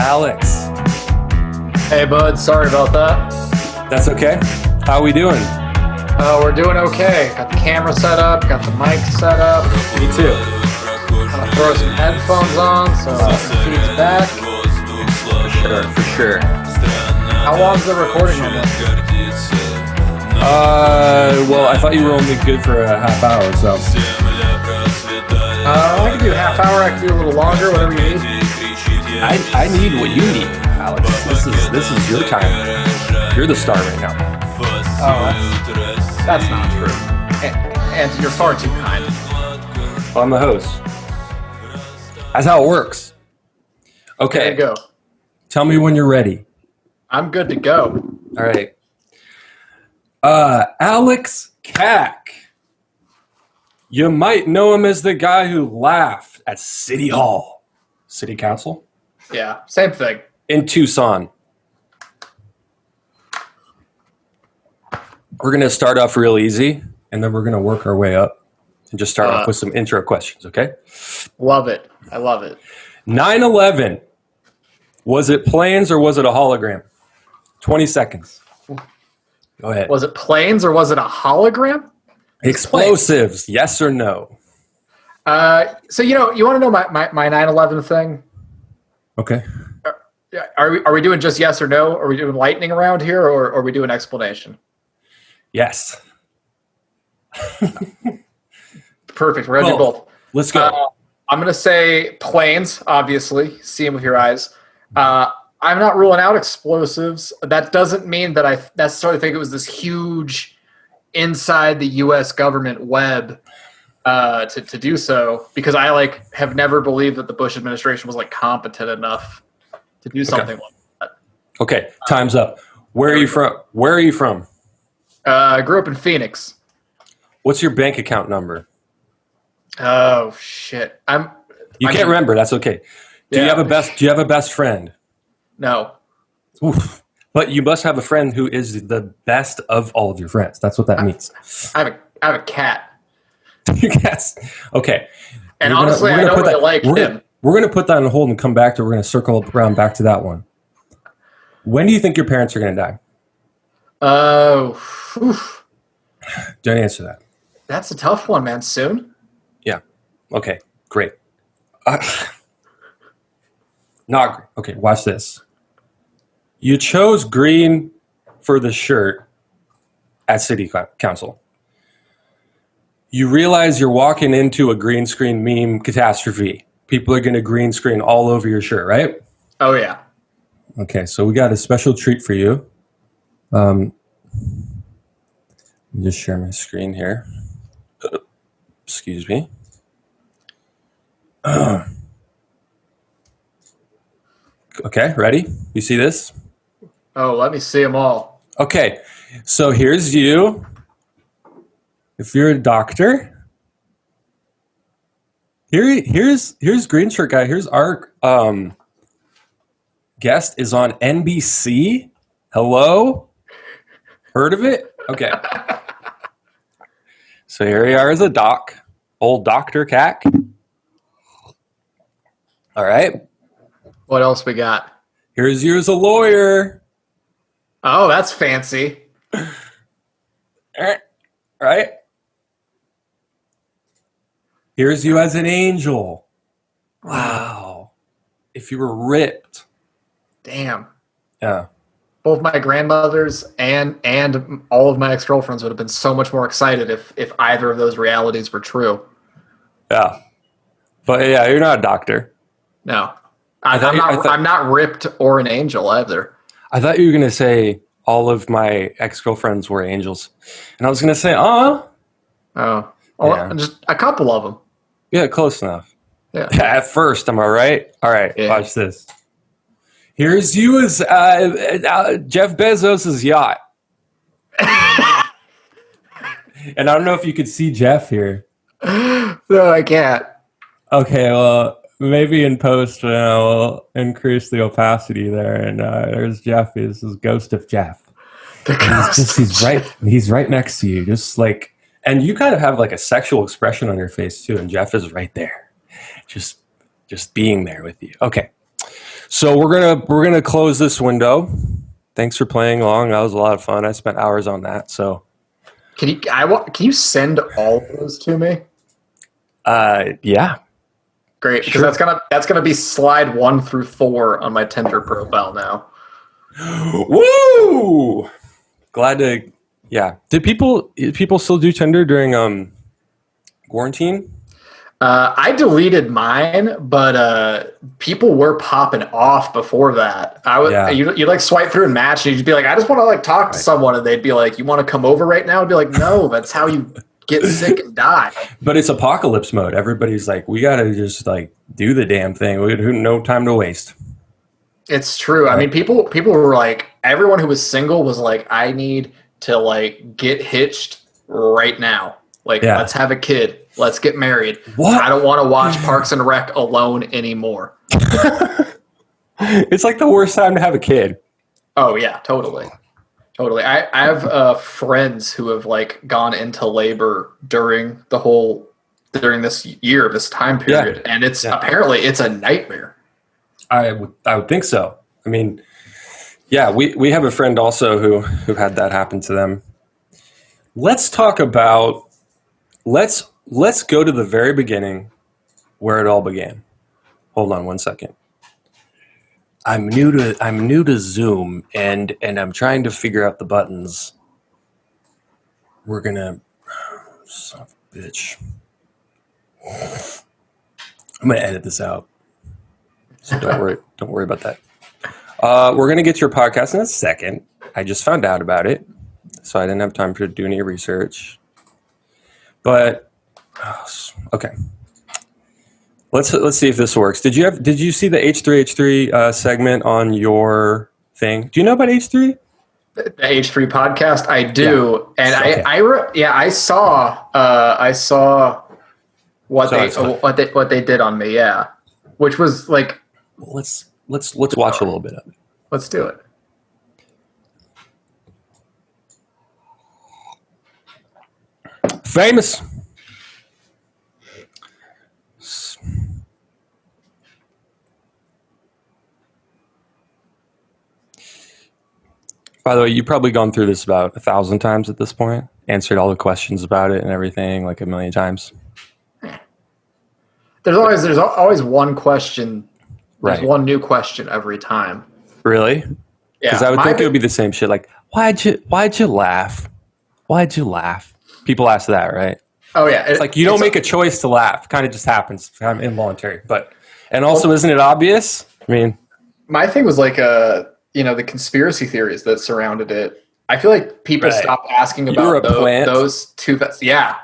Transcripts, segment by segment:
Alex. Hey, bud. Sorry about that. That's okay. How are we doing? We're doing okay. Got the camera set up. Got the mic set up. Me too. Gonna throw some headphones on so the feed's back. For sure. How long's the recording on this? Well, I thought you were only good for a half hour, so. I can do a half hour. I can do a little longer, whatever you need. I need what you need, Alex. This is your time. You're the star right now. Oh, that's not true. And you're far too kind. Well, I'm the host. That's how it works. Okay. There you go. Tell me when you're ready. I'm good to go. All right. Alex Kack. You might know him as the guy who laughed at City Hall, City Council, Yeah, same thing. in Tucson. We're going to start off real easy, and then we're going to work our way up and just start off with some intro questions, okay? Love it. I love it. 9/11, was it planes or was it a hologram? 20 seconds. Go ahead. Was it planes or was it a hologram? Explosives, yes or no? So, you want to know my 9/11 thing? Okay. Are we doing just yes or no? Are we doing lightning around here, or are we doing explanation? Yes. Perfect. We're going to do both. Let's go. I'm going to say planes, obviously. See them with your eyes. I'm not ruling out explosives. That doesn't mean that I necessarily think it was this huge inside the U.S. government web to do so, because I have never believed that the Bush administration was competent enough to do something like that. Okay, time's up. Where are you from? I grew up in Phoenix. What's your bank account number? Oh shit! You can't remember. That's okay. Do you have a best friend? No. Oof. But you must have a friend who is the best of all of your friends. That's what that means. I have a cat. Yes. Okay. And honestly, I don't really like him. We're going to put that on hold and come back to. We're going to circle around back to that one. When do you think your parents are going to die? Don't answer that. That's a tough one, man. Soon? Yeah. Okay. Great. Not great. Okay. Watch this. You chose green for the shirt at City Council. You realize you're walking into a green screen meme catastrophe. People are going to green screen all over your shirt, right? Oh, yeah. Okay, so we got a special treat for you. Let me just share my screen here. Excuse me. Okay, ready? You see this? Oh, let me see them all. Okay, so here's you. If you're a doctor, here's green shirt guy. Here's our guest is on NBC. Hello, heard of it? Okay. So here we are as a doc, old Dr. Kack. All right. What else we got? Here's you as a lawyer. Oh, that's fancy. Right? Here's you as an angel. Wow. If you were ripped. Damn. Yeah. Both my grandmothers and all of my ex-girlfriends would have been so much more excited if either of those realities were true. Yeah. But yeah, you're not a doctor. No. I'm not ripped or an angel either. I thought you were going to say all of my ex-girlfriends were angels. And I was going to say, Oh. Well, Yeah. just a couple of them. Yeah, close enough. Yeah. At first, am I right? All right, Yeah. Watch this. Here's you as Jeff Bezos' yacht. And I don't know if you could see Jeff here. No, I can't. Okay, well, maybe in post, we'll increase the opacity there. And there's Jeff. This is Ghost of Jeff. He's right next to you, just like, and you kind of have like a sexual expression on your face too. And Jeff is right there, just being there with you. Okay, So we're gonna close this window. Thanks for playing along. That was a lot of fun. I spent hours on that. So Can you send all of those to me? yeah. Great, because that's gonna be slide 1 through 4 on my Tinder profile now. Woo! Glad to. Yeah. Did people still do Tinder during quarantine? I deleted mine, but people were popping off before that. Yeah. You like swipe through and match, and you'd be like, I just want to like talk to someone, and they'd be like, you want to come over right now? I'd be like, no, that's how you get sick and die. But it's apocalypse mode. Everybody's like, we gotta just like do the damn thing. We have no time to waste. It's true. I mean, people were like, everyone who was single was like, I need to like get hitched right now. Like, let's have a kid. Let's get married. What? I don't want to watch Parks and Rec alone anymore. It's like the worst time to have a kid. Oh yeah, totally. I have friends who have like gone into labor during this year, this time period, and it's apparently it's a nightmare. I would think so. I mean, yeah, we have a friend also who had that happen to them. Let's talk about let's go to the very beginning where it all began. Hold on one second. I'm new to Zoom and I'm trying to figure out the buttons. We're gonna son of a bitch. I'm gonna edit this out. So don't worry about that. We're gonna get to your podcast in a second. I just found out about it, so I didn't have time to do any research. But okay, let's see if this works. Did you see the H3H3 segment on your thing? Do you know about H3? The H3 podcast, I do, and okay. I saw what they did on me, yeah, which was like. Let's watch a little bit of it. Let's do it. Famous. By the way, you've probably gone through this about 1,000 times at this point, answered all the questions about it and everything like a million times. There's always one question. There's Right. one new question every time. Really? Yeah. Because I would think it would be the same shit. Like, why'd you laugh? Why'd you laugh? People ask that, right? Oh yeah. It's like you don't make a choice to laugh. Kind of just happens. Kind of involuntary. And also, isn't it obvious? I mean, my thing was like the conspiracy theories that surrounded it. I feel like people stopped asking about those two. Yeah,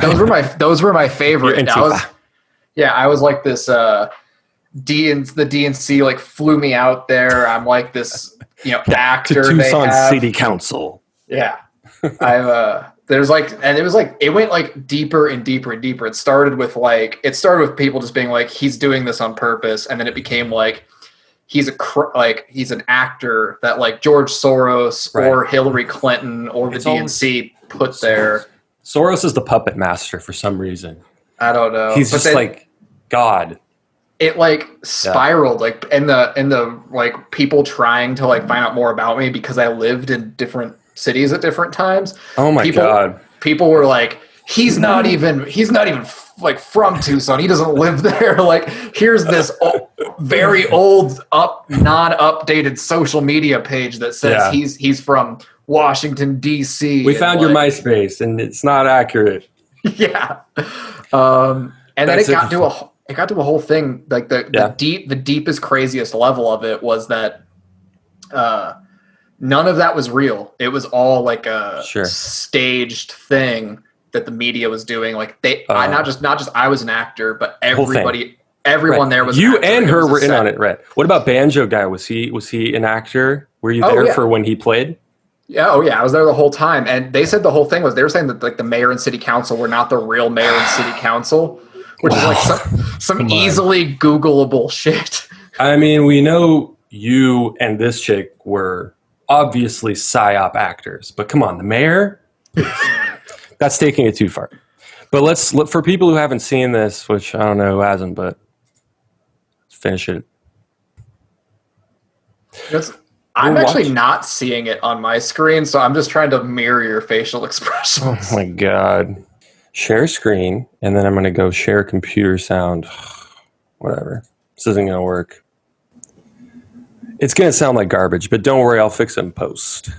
those were my favorite. I was like this. The DNC like flew me out there. I'm like this, actor. To Tucson City Council. Yeah, there's like, and it was like it went like deeper and deeper and deeper. It started with people just being like, he's doing this on purpose, and then it became like he's an actor that like George Soros or Hillary Clinton or the DNC put there. Soros is the puppet master for some reason. I don't know. He's just like God. It like spiraled like in the like people trying to like find out more about me because I lived in different cities at different times. Oh my God. People were like, he's not even like from Tucson. He doesn't live there. Like, here's this very old non-updated social media page that says he's from Washington DC. We found your MySpace and it's not accurate. Yeah. And then it got to a whole thing. Like the deepest, craziest level of it was that none of that was real. It was all like a staged thing that the media was doing. Like not just I was an actor, but everyone there was. You and her were in on it, right? What about Banjo Guy? Was he an actor? Were you there for when he played? Yeah, I was there the whole time, and they said the whole thing was they were saying that like the mayor and city council were not the real mayor and city council, which is like some easily Googleable shit. I mean, we know you and this chick were obviously psyop actors, but come on, the mayor. That's taking it too far. But let's look for people who haven't seen this, which I don't know who hasn't, but let's finish it. I'm actually not seeing it on my screen, so I'm just trying to mirror your facial expressions. Oh my God. Share screen, and then I'm going to go share computer sound. Whatever. This isn't going to work. It's going to sound like garbage, but don't worry, I'll fix it in post.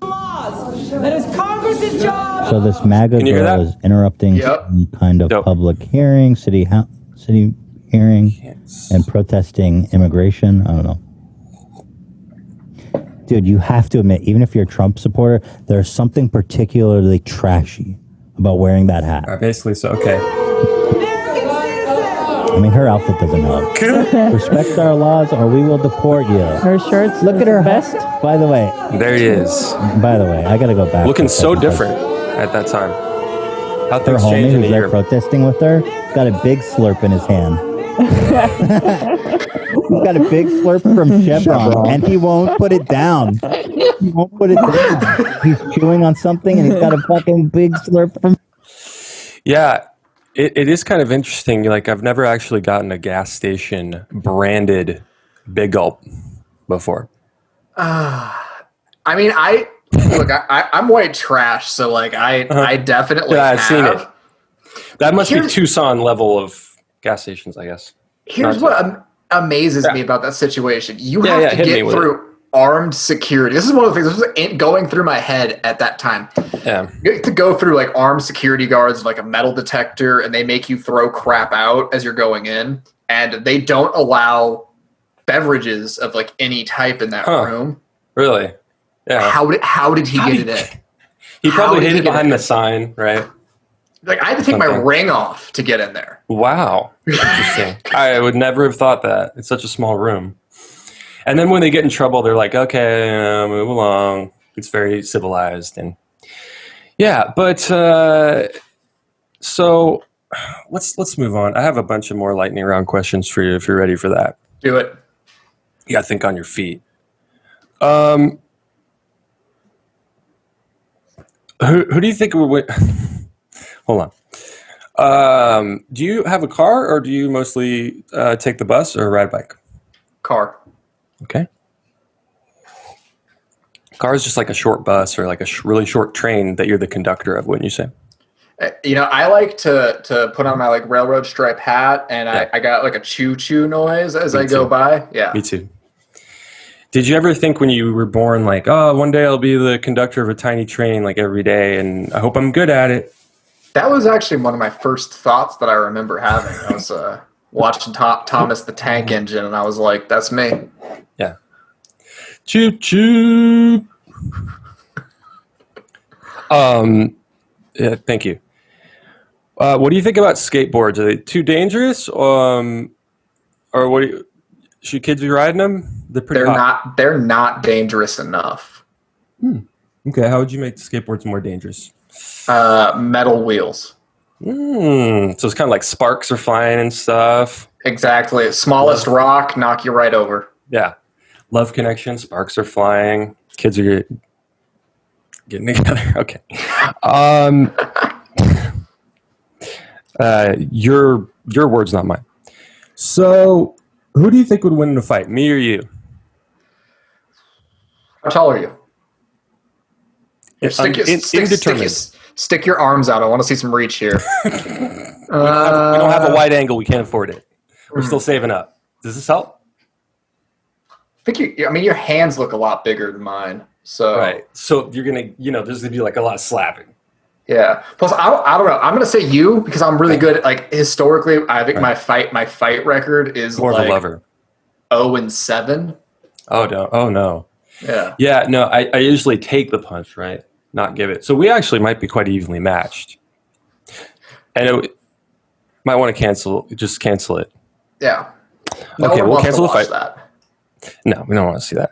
That is Congress's job. So this MAGA girl is interrupting some kind of public hearing, city hearing, and protesting immigration. I don't know. Dude, you have to admit, even if you're a Trump supporter, there's something particularly trashy about wearing that hat. Basically, so, okay. I mean, her outfit doesn't help. Respect our laws or we will deport you. Her shirts. Look at her vest. By the way. There he is. By the way, I got to go back. Looking so different at that time. How things change in a year. Protesting with her, got a big slurp in his hand. He's got a big slurp from Chevron, and he won't put it down. He won't put it down. He's chewing on something, and he's got a fucking big slurp from... Yeah, it is kind of interesting. Like, I've never actually gotten a gas station branded Big Gulp before. I mean, I'm white trash, so like I definitely I've have. seen it. That must be Tucson level of gas stations, I guess. Here's what amazes me about that situation. You have to get through armed security. This is one of the things that was going through my head at that time. Yeah. You have to go through like armed security guards, like a metal detector, and they make you throw crap out as you're going in. And they don't allow beverages of like any type in that room. Really? Yeah. How did he get it in? He probably hid it behind the sign, right? Like, I had to take my ring off to get in there. Wow. Interesting. I would never have thought that. It's such a small room. And then when they get in trouble, they're like, okay, move along. It's very civilized. And yeah, but so let's move on. I have a bunch of more lightning round questions for you if you're ready for that. Do it. You got to think on your feet. Who do you think would win? Hold on. Do you have a car, or do you mostly take the bus or ride a bike? Car. Okay. Car is just like a short bus or like a really short train that you're the conductor of, wouldn't you say? You know, I like to put on my like railroad stripe hat, and I got like a choo-choo noise as I go by. Yeah. Me too. Did you ever think when you were born, like, oh, one day I'll be the conductor of a tiny train like every day, and I hope I'm good at it? That was actually one of my first thoughts that I remember having. I was watching Thomas the Tank Engine, and I was like, that's me. Yeah. Choo-choo. Yeah, thank you. What do you think about skateboards? Are they too dangerous? Or should kids be riding them? They're hot. They're not dangerous enough. Okay, how would you make the skateboards more dangerous? Metal wheels. So it's kind of like sparks are flying and stuff. Exactly. Smallest rock, knock you right over. Yeah. Love connection, sparks are flying. Kids are getting together. Okay. Your words, not mine. So, who do you think would win in a fight, me or you? How tall are you? Stick your arms out. I want to see some reach here. We don't have a wide angle. We can't afford it. We're still saving up. Does this help? I think your hands look a lot bigger than mine. So right. So you're gonna, there's gonna be like a lot of slapping. Yeah. Plus, I don't know. I'm gonna say you because I'm really good at like historically. I think my fight record is more like of a lover. 0-7. Oh no. Yeah. Yeah. No. I usually take the punch, right? Not give it. So we actually might be quite evenly matched. And might want to just cancel it. Yeah. Okay, we'll cancel the fight. That. No, we don't want to see that.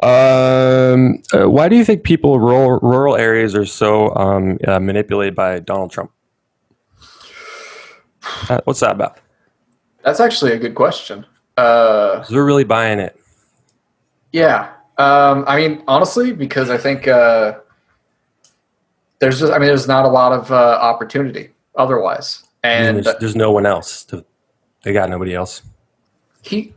Why do you think people in rural areas are so manipulated by Donald Trump? What's that about? That's actually a good question. They're really buying it. Yeah. I mean, honestly, because I think there's not a lot of opportunity otherwise. And there's no one else. They got nobody else. He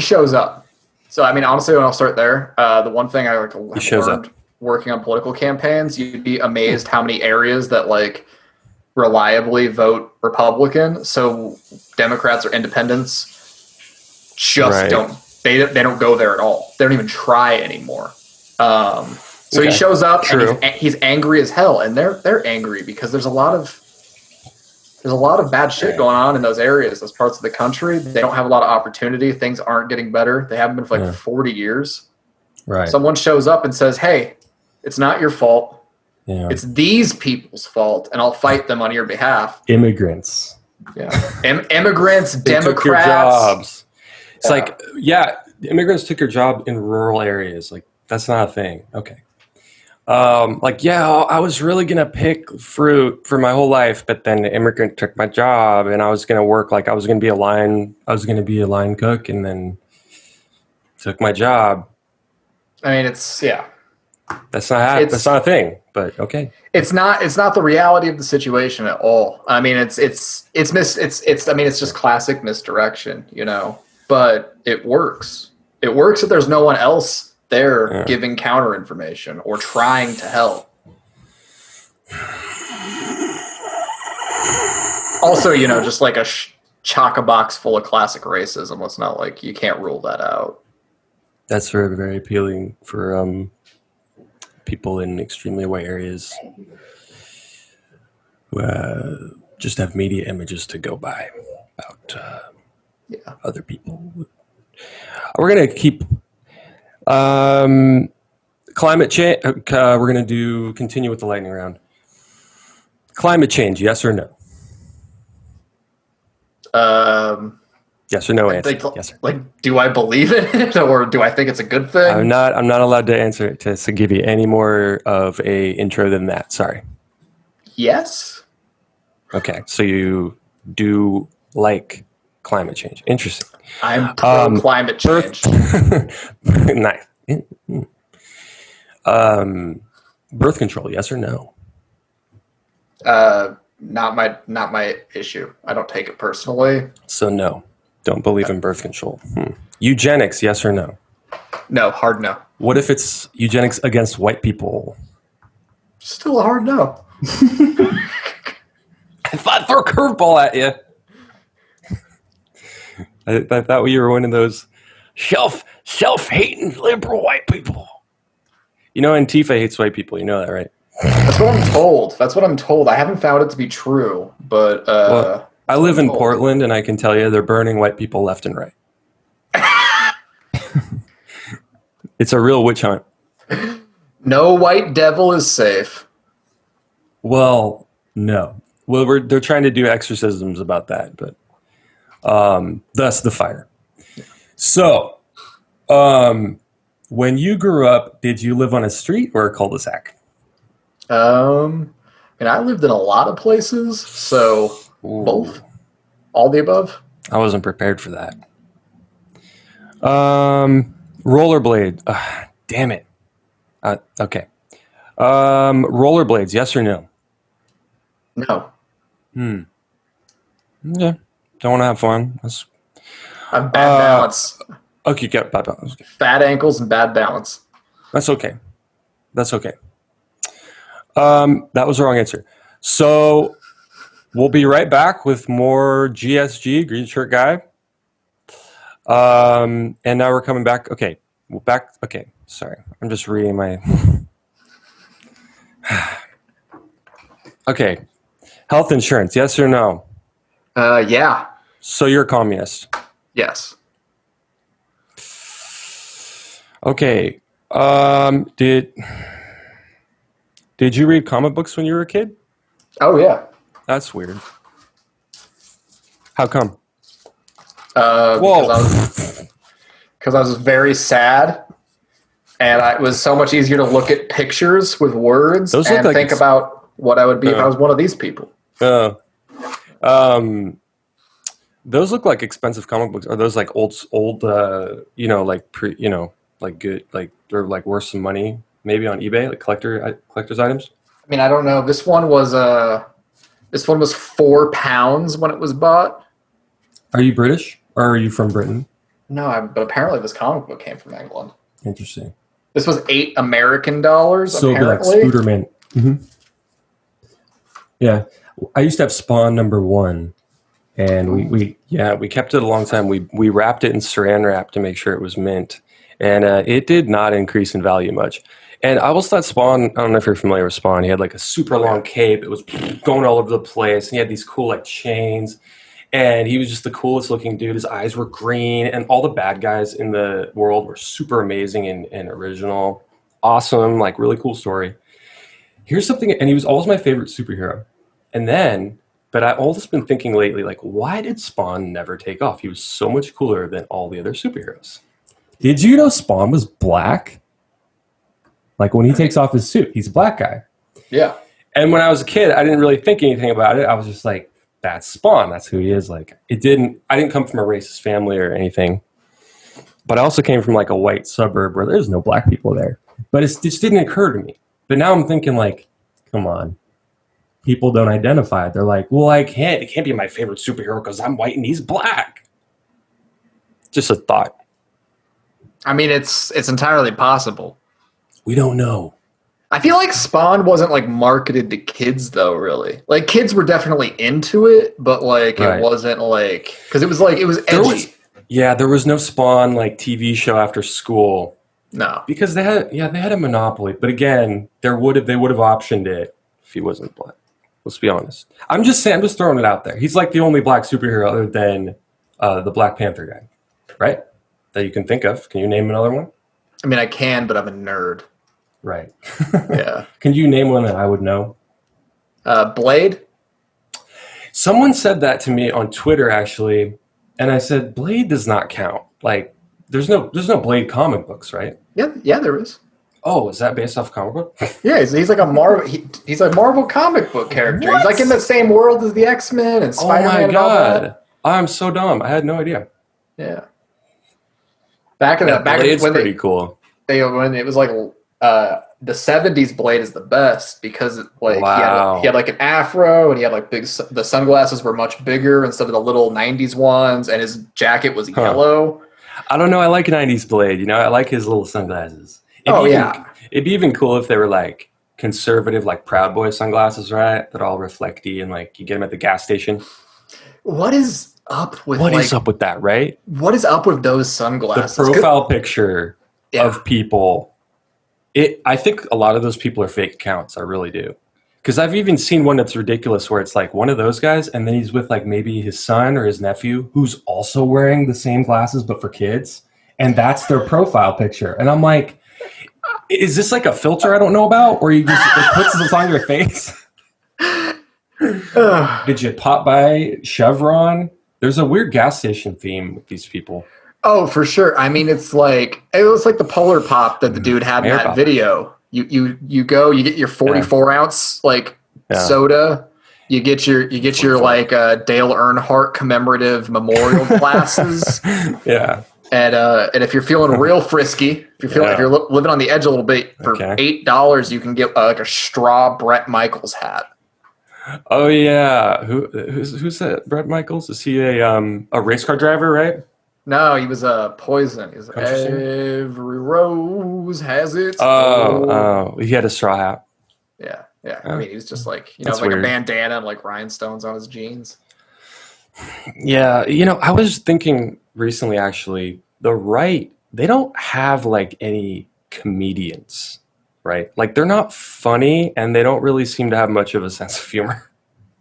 shows up. So, I mean, honestly, when I'll start there, the one thing I like have shows learned up. working on political campaigns, you'd be amazed how many areas that like reliably vote Republican. So Democrats or independents just Right. don't go there at all. They don't even try anymore. So he Okay. shows up True. and he's angry as hell, and they're angry because there's a lot of bad shit going on in those areas, those parts of the country. They don't have a lot of opportunity. Things aren't getting better. They haven't been for like 40 years. Right. Someone shows up and says, "Hey, it's not your fault. Yeah. It's these people's fault, and I'll fight them on your behalf." Immigrants. Yeah, immigrants, They Democrats. took your jobs. It's Yeah. like, yeah, immigrants took your job in rural areas. Like, that's not a thing. Okay. Like, yeah, I was really gonna pick fruit for my whole life, but then the immigrant took my job, and I was gonna work like I was gonna be a line cook, and then took my job. I mean, it's That's not a thing. But okay. It's not the reality of the situation at all. I mean, it's just classic misdirection, you know. But it works. It works if there's no one else there giving counter information or trying to help. Also, you know, just like a chock-a-box full of classic racism. It's not like you can't rule that out. That's very, very appealing for people in extremely white areas who just have media images to go by about other people. We're going to keep climate change. We're going to continue with the lightning round. Climate change, yes or no? Yes or no answer. Yes sir. Like, do I believe in it, or do I think it's a good thing? I'm not allowed to answer it to give you any more of a intro than that. Sorry. Yes. Okay, so you do like climate change. Interesting. I'm pro climate change. Nice. Birth control, yes or no? Not my issue. I don't take it personally. So no. Don't believe in birth control. Eugenics, yes or no? No, hard no. What if it's eugenics against white people? Still a hard no. I thought I'd throw a curveball at you. I thought you were one of those self-hating liberal white people. You know, Antifa hates white people. You know that, right? That's what I'm told. I haven't found it to be true, but well, I live in Portland, and I can tell you they're burning white people left and right. It's a real witch hunt. No white devil is safe. Well, no. Well, they're trying to do exorcisms about that, but thus the fire. So, when you grew up, did you live on a street or a cul-de-sac? I lived in a lot of places, so both, all the above. I wasn't prepared for that. Rollerblade. Damn it. Okay. Rollerblades, yes or no? No. Yeah. Don't want to have fun. I have bad balance. Okay, get bad balance. Okay. Fat ankles and bad balance. That's okay. That was the wrong answer. So we'll be right back with more GSG, Green Shirt Guy. And now we're coming back. Okay. Okay. Sorry. I'm just reading my... Okay. Health insurance, yes or no? Yeah. So you're a communist. Yes. Okay. Did you read comic books when you were a kid? Oh, yeah. That's weird. How come? Because I was very sad, and it was so much easier to look at pictures with words and think about what I would be if I was one of these people. Those look like expensive comic books. Are those like old, like good, like they're like worth some money, maybe on eBay, like collector's items? I mean, I don't know. This one was £4 when it was bought. Are you British or are you from Britain? No, but apparently this comic book came from England. Interesting. This was $8 American, So it'd be like apparently. Spooderman. Yeah. I used to have Spawn #1. And we kept it a long time. We wrapped it in saran wrap to make sure it was mint. And it did not increase in value much. And I always thought Spawn, I don't know if you're familiar with Spawn, he had like a super long cape. It was going all over the place. And he had these cool like chains. And he was just the coolest looking dude. His eyes were green. And all the bad guys in the world were super amazing and original. Awesome, like really cool story. Here's something, and he was always my favorite superhero. And then, but I've always been thinking lately, like, why did Spawn never take off? He was so much cooler than all the other superheroes. Did you know Spawn was black? Like when he takes off his suit, he's a black guy. Yeah. And when I was a kid, I didn't really think anything about it. I was just like, that's Spawn. That's who he is. Like I didn't come from a racist family or anything. But I also came from like a white suburb where there's no black people there. But it just didn't occur to me. But now I'm thinking like, come on. People don't identify it. They're like, well, it can't be my favorite superhero because I'm white and he's black. Just a thought. I mean, it's entirely possible. We don't know. I feel like Spawn wasn't like marketed to kids though, really. Like kids were definitely into it, but like Right. it wasn't like because it was edgy. There was no Spawn like TV show after school No. because they had a monopoly. But again, they would have optioned it if he wasn't black. Let's be honest. I'm just throwing it out there. He's like the only black superhero other than the Black Panther guy, right? That you can think of. Can you name another one? I mean, I can, but I'm a nerd. Right. Yeah. Can you name one that I would know? Blade? Someone said that to me on Twitter, actually, and I said, Blade does not count. Like, there's no Blade comic books, right? Yeah, there is. Oh, is that based off comic book? Yeah, he's like a Marvel. He's a Marvel comic book character. What? He's like in the same world as the X-Men and Spider-Man. Oh my and all that. god, I'm so dumb. I had no idea. Yeah. Blade's pretty cool. When it was like the 70s, Blade is the best because like Wow. he had like an afro and he had like the sunglasses were much bigger instead of the little 90s ones, and his jacket was yellow. I don't know. I like 90s Blade. You know, I like his little sunglasses. It'd be even cool if they were like conservative, like Proud Boy sunglasses, right? That all reflecty and like you get them at the gas station. What is up with What is up with that, right? What is up with those The sunglasses? profile picture of people. I think a lot of those people are fake accounts. I really do. Because I've even seen one that's ridiculous where it's like one of those guys and then he's with like maybe his son or his nephew who's also wearing the same glasses but for kids. And that's their profile picture. And I'm like, is this like a filter I don't know about? Or you just it puts this on your face? Did you pop by Chevron? There's a weird gas station theme with these people. Oh, for sure. I mean, it was like the Polar Pop that the dude had in Air that pop. video. You go, you get your 44 ounce like soda. You get your like Dale Earnhardt commemorative memorial glasses. Yeah. And if you're feeling real frisky, if you're living on the edge a little bit, for $8 you can get like a straw Bret Michaels hat. Oh yeah. Who's that? Bret Michaels? Is he a race car driver, right? No, he was a Poison. He's every rose has its thorn. Oh, he had a straw hat. Yeah. I mean, he was just like That's like weird. a bandana and like rhinestones on his jeans. Yeah, I was thinking recently, actually, the right, they don't have like any comedians, right? Like they're not funny and they don't really seem to have much of a sense of humor,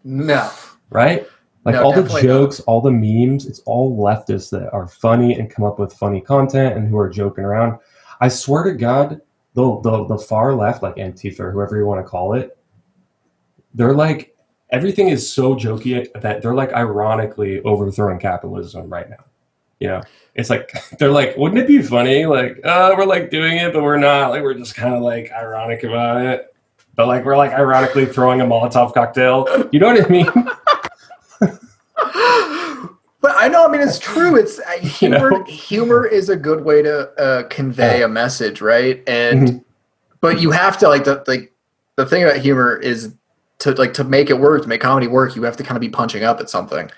No. right? Like No, all the definitely jokes, all the memes, it's all leftists that are funny and come up with funny content and who are joking around. I swear to God, the far left, like Antifa or whoever you want to call it, they're like, everything is so jokey that they're like ironically overthrowing capitalism right now. It's like, they're like, wouldn't it be funny? Like, we're like doing it, but we're not. Like, we're just kind of like ironic about it. But like, we're like ironically throwing a Molotov cocktail. You know what I mean? But I know, I mean, it's true. It's humor is a good way to convey a message, right? And but you have to the thing about humor is to make it work, to make comedy work, you have to kind of be punching up at something.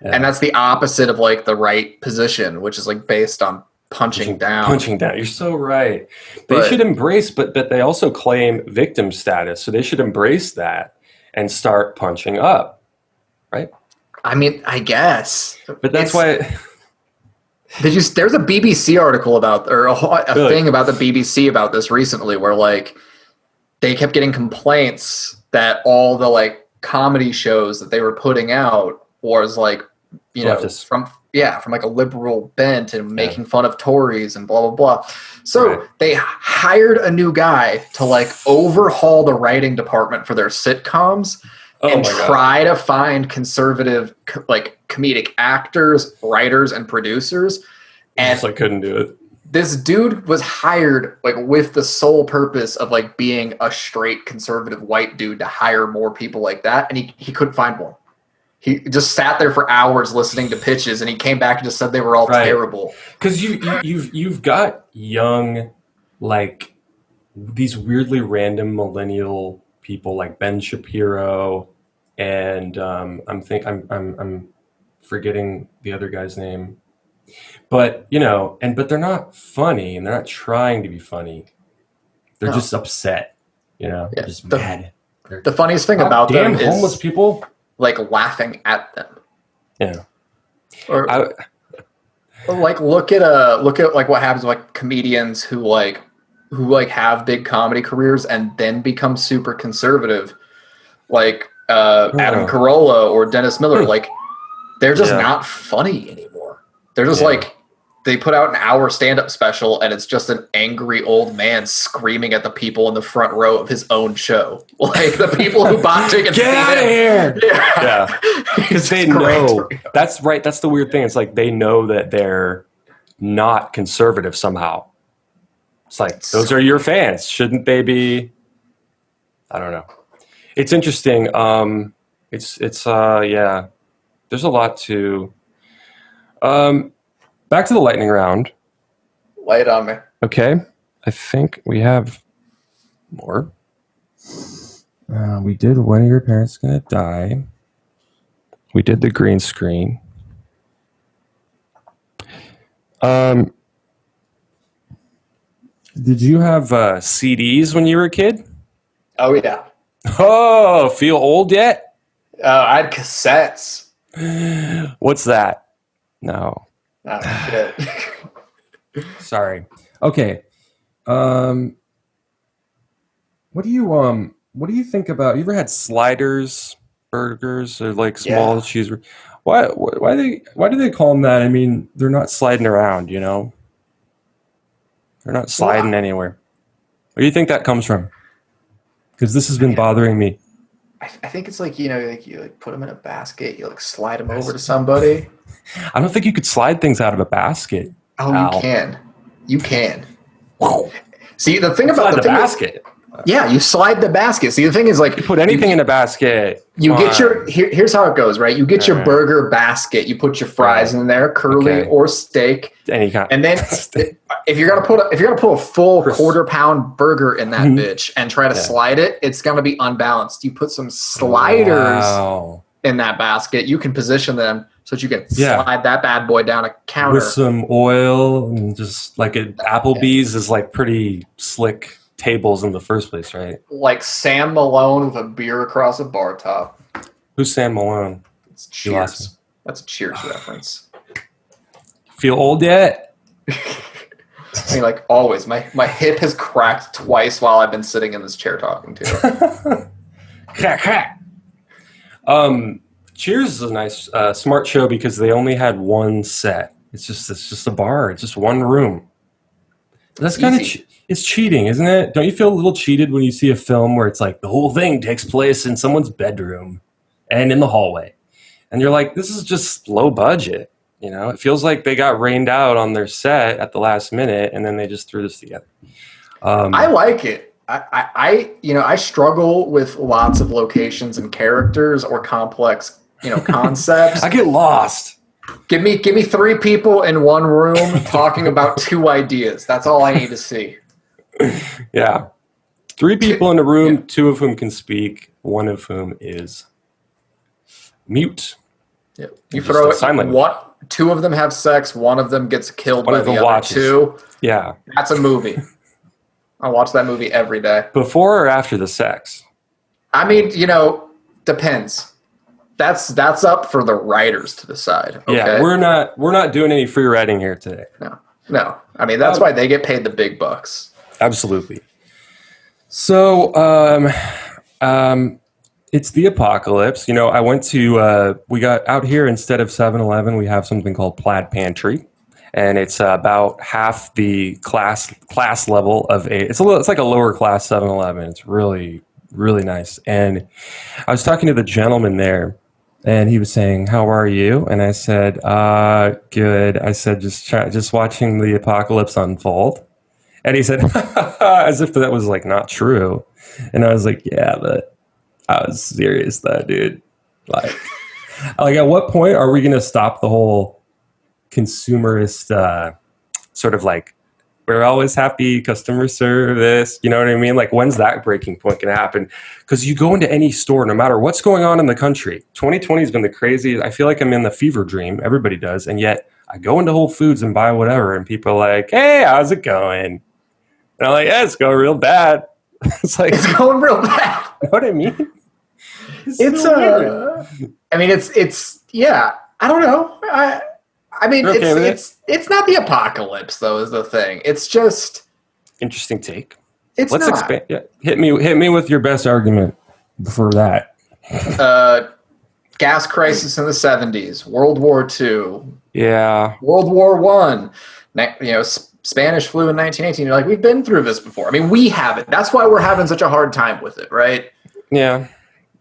And that's the opposite of like the right position, which is like based on punching down. Punching down. You're so right. They But- should embrace, but they also claim victim status. So they should embrace that and start punching up, right? I mean, I guess. But that's why. There's a BBC article about, or a Really? thing about the BBC about this recently, where like they kept getting complaints that all the like comedy shows that they were putting out was like, you know, Leftist. from like a liberal bent and making fun of Tories and blah blah blah. So Right. they hired a new guy to like overhaul the writing department for their sitcoms and my God. try to find conservative like comedic actors, writers, and producers. And Just like couldn't do it. this dude was hired like with the sole purpose of like being a straight conservative white dude to hire more people like that, and he couldn't find one. He just sat there for hours listening to pitches, and he came back and just said they were all Right. terrible. Because you've got young, like these weirdly random millennial people like Ben Shapiro, and I'm forgetting the other guy's name, but but they're not funny and they're not trying to be funny. They're No. just upset, they're just mad. The funniest thing about Damn them homeless is people. like laughing at them. Yeah. Or I, like look at like what happens with like comedians who have big comedy careers and then become super conservative, like Adam Carolla or Dennis Miller. Like they're just not funny anymore. They're just like, they put out an hour stand-up special and it's just an angry old man screaming at the people in the front row of his own show. Like the people who bought tickets. Get out of here! Yeah. Because they know. Great. That's right. That's the weird thing. It's like they know that they're not conservative somehow. It's like, those are your fans. Shouldn't they be? I don't know. It's interesting. It's There's a lot to. Back to the lightning round. Lay it on me. Okay. I think we have more. We did When Are Your Parents Gonna Die? We did the green screen. Did you have CDs when you were a kid? Oh yeah. Oh, feel old yet? I had cassettes. What's that? No. Oh, shit. Sorry. Okay. What do you think about, you ever had sliders burgers or like small cheese? Why do they call them that? I mean, they're not sliding around, They're not sliding anywhere. Where do you think that comes from? Because this has been bothering me. I think it's like, you like put them in a basket, you like slide them over to somebody. I don't think you could slide things out of a basket. Oh, Al. you can. You can. See, the thing Slide about the basket. Yeah, you slide the basket. See, the thing is like You put anything in a basket. you Come get on. here's how it goes, right? You get your Alright. burger basket, you put your fries in there, curly Okay. or steak, Any kind. and then if you're gonna put a full quarter-pound burger in that bitch and try to slide it, it's gonna be unbalanced. You put some sliders Wow. in that basket, you can position them so that you can Yeah. slide that bad boy down a counter. With some oil and just like Applebee's is like pretty slick tables in the first place, right? Like Sam Malone with a beer across a bar top. Who's Sam Malone? It's You lost Cheers. That's a Cheers reference. Feel old yet? I mean, like always, my hip has cracked twice while I've been sitting in this chair talking to you. Crack, crack. Cheers is a nice, smart show because they only had one set. It's just a bar. It's just one room. That's kind of it's cheating, isn't it? Don't you feel a little cheated when you see a film where it's like the whole thing takes place in someone's bedroom and in the hallway, and you're like, this is just low budget. It feels like they got rained out on their set at the last minute, and then they just threw this together. I like it. I struggle with lots of locations and characters or complex, concepts. I get lost. Give me 3 people in one room talking about 2 ideas. That's all I need to see. Yeah. 3 people in a room, 2 of whom can speak, 1 of whom is mute. Yeah. You Just throw a it. sign language. What? Two of them have sex. One of them gets killed One by of the them other watches. two. Yeah. That's a movie. I watch that movie every day. Before or after the sex? I mean, depends. That's up for the writers to decide. Okay? Yeah, we're not doing any free writing here today. No. I mean, that's why they get paid the big bucks. Absolutely. So, it's the apocalypse. I went to, we got out here instead of 7-Eleven, we have something called Plaid Pantry. And it's about half the class level of it's like a lower class 7-Eleven. It's really, really nice. And I was talking to the gentleman there, and he was saying, "How are you?" And I said, "Good." I said, "Just watching the apocalypse unfold." And he said, as if that was like not true. And I was like, "Yeah, but I was serious though, dude. Like at what point are we going to stop the whole consumerist sort of like we're always happy customer service? You know what I mean? Like, when's that breaking point going to happen? Because you go into any store, no matter what's going on in the country, 2020 has been the craziest. I feel like I'm in the fever dream. Everybody does. And yet I go into Whole Foods and buy whatever, and people are like, "Hey, how's it going?" And I'm like, "Yeah, it's going real bad." It's like, It's going real bad. you know what I mean? It's so weird. I mean, it's yeah. I don't know. I mean, You're okay with it's not the apocalypse though. Is the thing? It's just Interesting take. it's Let's not. expand. Yeah. Hit me with your best argument for that. Gas crisis in the 70s, World War II, Yeah. World War One, Spanish flu in 1918. You're like, we've been through this before. I mean, we haven't. That's why we're having such a hard time with it, right? Yeah.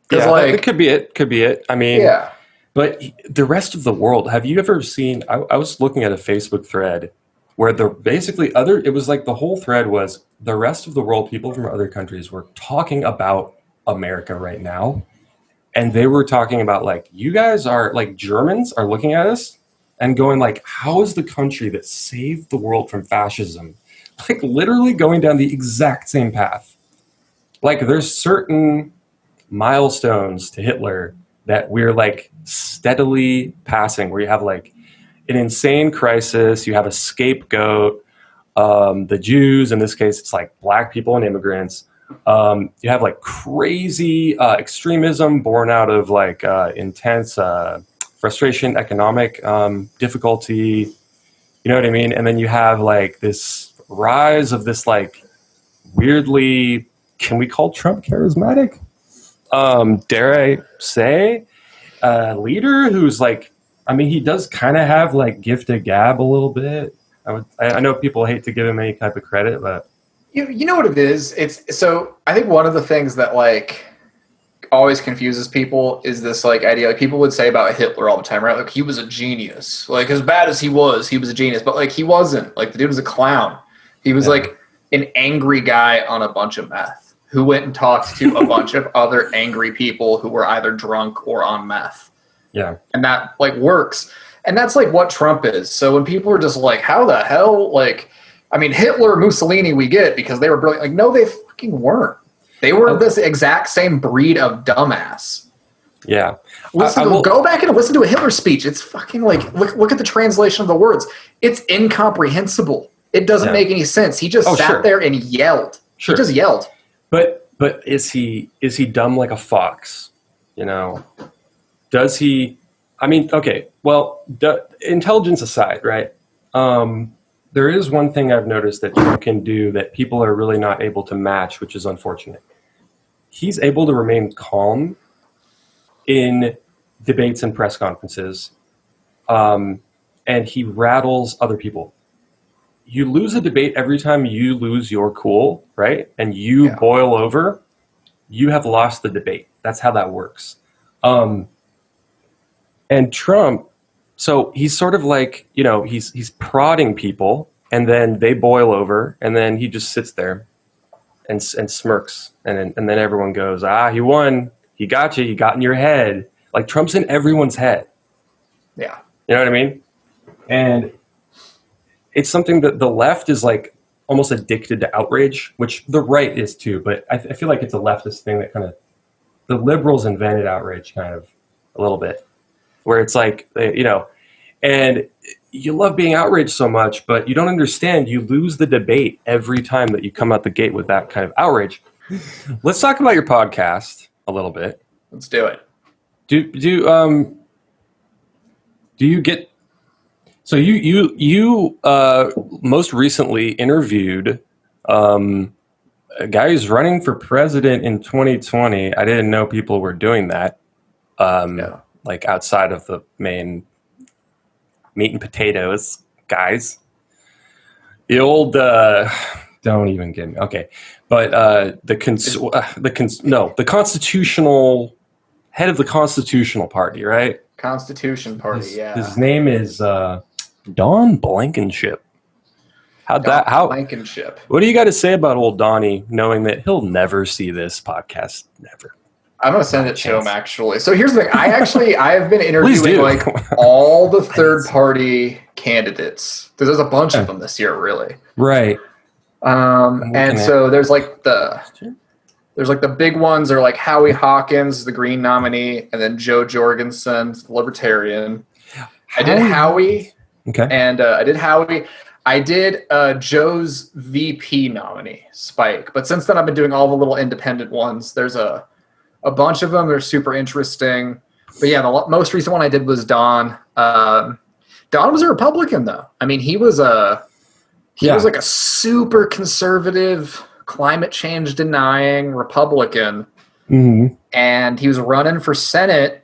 Because Yeah, that could be it. Could be it. I mean, yeah. But the rest of the world, have you ever seen? I was looking at a Facebook thread where it was like the whole thread was the rest of the world, people from other countries were talking about America right now. And they were talking about like, you guys are like Germans are looking at us and going like, how is the country that saved the world from fascism, like literally going down the exact same path? Like there's certain milestones to Hitler that we're like steadily passing, where you have like an insane crisis, you have a scapegoat, the Jews, in this case, it's like black people and immigrants. You have like crazy extremism born out of like intense frustration, economic difficulty, you know what I mean? And then you have like this rise of this like weirdly, can we call Trump charismatic? Dare I say, leader who's like, I mean, he does kind of have like gift of gab a little bit. I know people hate to give him any type of credit, but You know what it is? It's so I think one of the things that like always confuses people is this like idea like people would say about Hitler all the time, right? Like he was a genius. Like as bad as he was a genius, but like he wasn't. Like the dude was a clown. He was like an angry guy on a bunch of meth who went and talked to a bunch of other angry people who were either drunk or on meth. yeah. And that like works. And that's like what Trump is. So when people are just like, how the hell? Like, I mean, Hitler, Mussolini, we get because they were brilliant. Like, no, they fucking weren't. They were this exact same breed of dumbass. Yeah. Go back and listen to a Hitler speech. It's fucking like, look at the translation of the words. It's incomprehensible. It doesn't make any sense. He just sat there and yelled. Sure. He just yelled. But is he dumb like a fox? You know, does he? I mean, okay. Well, intelligence aside, right? There is one thing I've noticed that Trump can do that people are really not able to match, which is unfortunate. He's able to remain calm in debates and press conferences, and he rattles other people. You lose a debate every time you lose your cool, right? And you boil over, you have lost the debate. That's how that works. And Trump, so he's sort of like, you know, he's prodding people, and then they boil over, and then he just sits there and smirks, and then everyone goes, he won, he got you, he got in your head. Like Trump's in everyone's head. Yeah. You know what I mean? And it's something that the left is like almost addicted to outrage, which the right is too. But I feel like it's a leftist thing that kind of, the liberals invented outrage kind of a little bit. where it's like, and you love being outraged so much, but you don't understand. You lose the debate every time that you come out the gate with that kind of outrage. Let's talk about your podcast a little bit. Let's do it. Do you get? So you most recently interviewed a guy who's running for president in 2020. I didn't know people were doing that. Like outside of the main meat and potatoes guys. The old don't even get me. Okay, but the constitutional head of the Constitutional Party, right? Constitution Party. His name is Don Blankenship. Blankenship. What do you got to say about old Donnie, knowing that he'll never see this podcast? Never. I'm gonna send it to him actually. So here's the thing. I have been interviewing like all the third party candidates. There's a bunch of them this year, really. Right. And so there's like the big ones are like Howie Hawkins, the Green nominee, and then Joe Jorgensen, the Libertarian. I did Howie. Okay. And I did Howie. I did Joe's VP nominee, Spike. But since then, I've been doing all the little independent ones. There's a bunch of them. They're super interesting. But yeah, the most recent one I did was Don. Don was a Republican, though. I mean, he was was like a super conservative, climate change denying Republican. Mm-hmm. And he was running for Senate.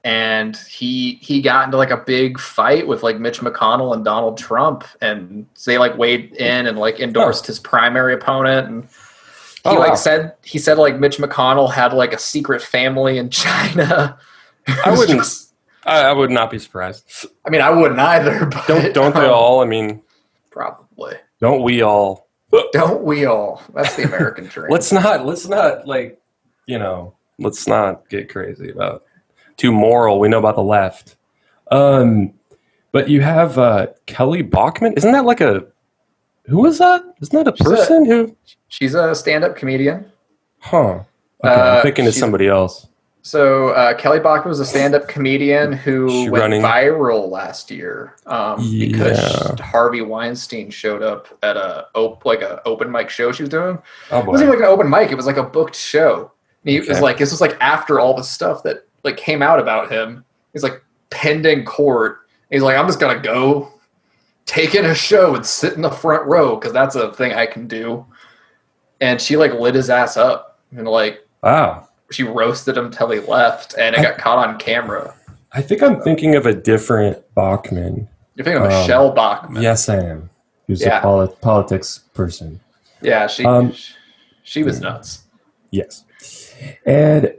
And he got into like a big fight with like Mitch McConnell and Donald Trump, and so they like weighed in and like endorsed his primary opponent. And he said like Mitch McConnell had like a secret family in China. I would not be surprised. I mean, I wouldn't either. But, don't they all? I mean, probably. Don't we all? Don't we all? That's the American dream. Let's not like let's not get crazy about. Too moral. We know about the left. But you have Kelly Bachman. Isn't that like who is that? Isn't that a person She's a stand-up comedian. Huh. Okay, I'm thinking of somebody else. So Kelly Bachman was a stand-up comedian who went viral last year because Harvey Weinstein showed up at an open mic show she was doing. Oh, it wasn't even like an open mic. It was like a booked show. And it was like, this was like after all the stuff that like came out about him. He's like pending court. He's like, I'm just gonna go take in a show and sit in the front row because that's a thing I can do. And she like lit his ass up and like she roasted him till he left, and it got caught on camera. I think I'm thinking of a different Bachman. You're thinking of Michelle Bachman. Yes, I am. Who's a politics person. Yeah, she was nuts. Yes. And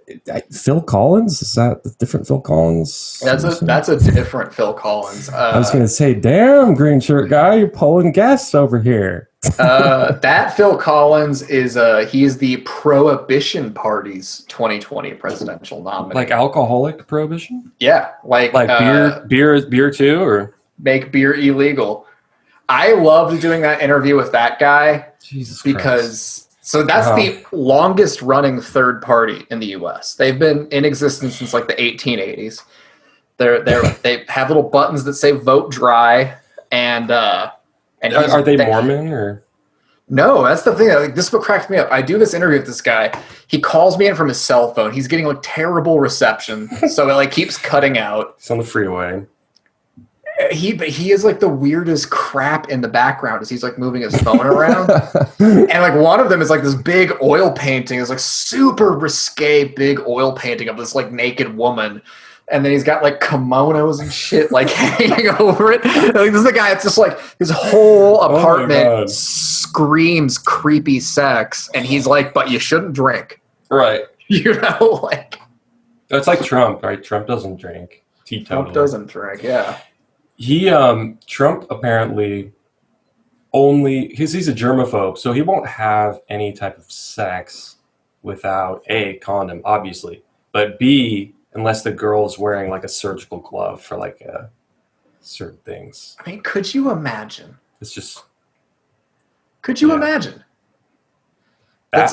Phil Collins, is that a different Phil Collins? That's a different Phil Collins. I was going to say, damn, green shirt guy, you're pulling guests over here. That Phil Collins he's the Prohibition Party's 2020 presidential nominee. Like alcoholic prohibition? Yeah, like beer too, or make beer illegal. I loved doing that interview with that guy. Jesus because. Christ. So that's the longest running third party in the U.S. They've been in existence since like the 1880s. They have little buttons that say "Vote Dry," and are they Mormon or? No, that's the thing. Like, this is what cracks me up. I do this interview with this guy. He calls me in from his cell phone. He's getting like terrible reception, so it like keeps cutting out. It's on the freeway. He is like the weirdest crap in the background as he's like moving his phone around. And like one of them is like this big oil painting. It's like super risque big oil painting of this like naked woman. And then he's got like kimonos and shit like hanging over it. Like, this is the guy. It's just like his whole apartment screams creepy sex. And he's like, but you shouldn't drink. Right. Like. It's like Trump, right? Trump doesn't drink. Trump doesn't drink, yeah. Trump apparently because he's a germaphobe, so he won't have any type of sex without A, condom, obviously, but B, unless the girl's wearing like a surgical glove for like certain things. I mean, could you imagine? It's just. Could you imagine? That's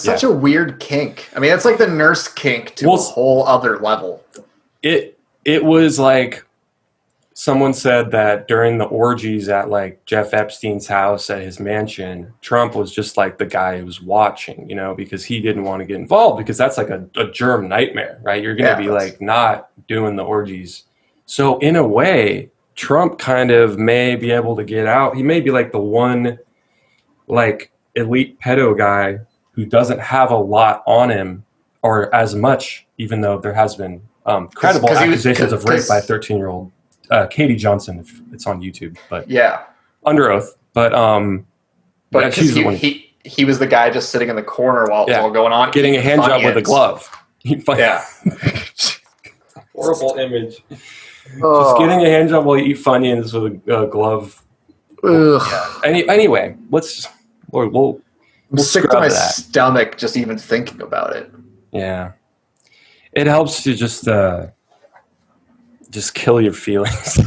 such a weird kink. I mean, that's like the nurse kink to a whole other level. it was like someone said that during the orgies at like Jeff Epstein's house at his mansion, Trump was just like the guy who was watching, you know, because he didn't want to get involved, because that's like a germ nightmare, right? You're going to be like not doing the orgies. So in a way, Trump kind of may be able to get out. He may be like the one like elite pedo guy who doesn't have a lot on him or as much, even though there has been credible accusations of rape by a 13-year-old Katie Johnson. If it's on YouTube, but under ooth. But she's the one. He was the guy just sitting in the corner while it was all going on, getting a hand job with a glove. Horrible image. Just getting a hand job while you eat Funyuns with a glove. Anyway, we'll I'm sick to my stomach just even thinking about it. Yeah, it helps to just kill your feelings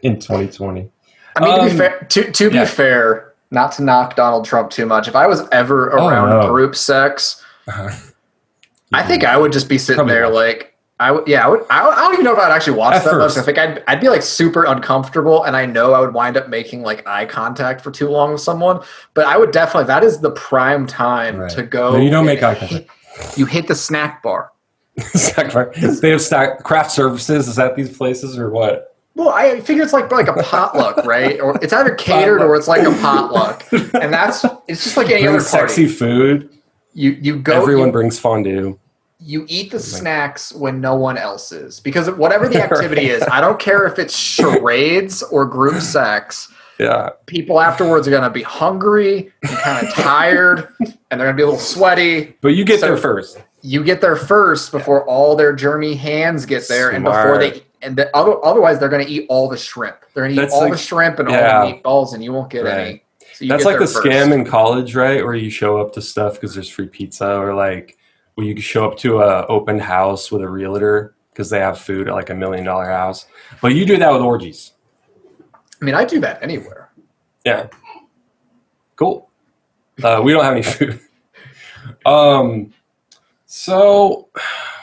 in 2020. I mean, to be fair, not to knock Donald Trump too much. If I was ever around group sex, I think I would just be sitting there like. I don't even know if I'd actually watch that much. I think I'd be like super uncomfortable, and I know I would wind up making like eye contact for too long with someone. But I would definitely, that is the prime time to go. No, you don't make eye contact. You hit the snack bar. They have craft services. Is that these places or what? Well, I figure it's like a potluck, right? Or it's either catered or it's like a potluck, and it's just like any other party. Sexy food. You go. Everyone brings fondue. You eat the snacks when no one else is, because whatever the activity is, I don't care if it's charades or group sex. Yeah. People afterwards are going to be hungry and kind of tired, and they're going to be a little sweaty. But you get there first. You get there first before all their germy hands get there, and before otherwise they're going to eat all the shrimp. They're going to eat all the shrimp and all the meatballs, and you won't get any. So that's like the scam in college, right? Where you show up to stuff because there's free pizza, or like where you show up to a open house with a realtor because they have food at like $1 million house. But you do that with orgies. I mean, I do that anywhere. Yeah. Cool. We don't have any food. So,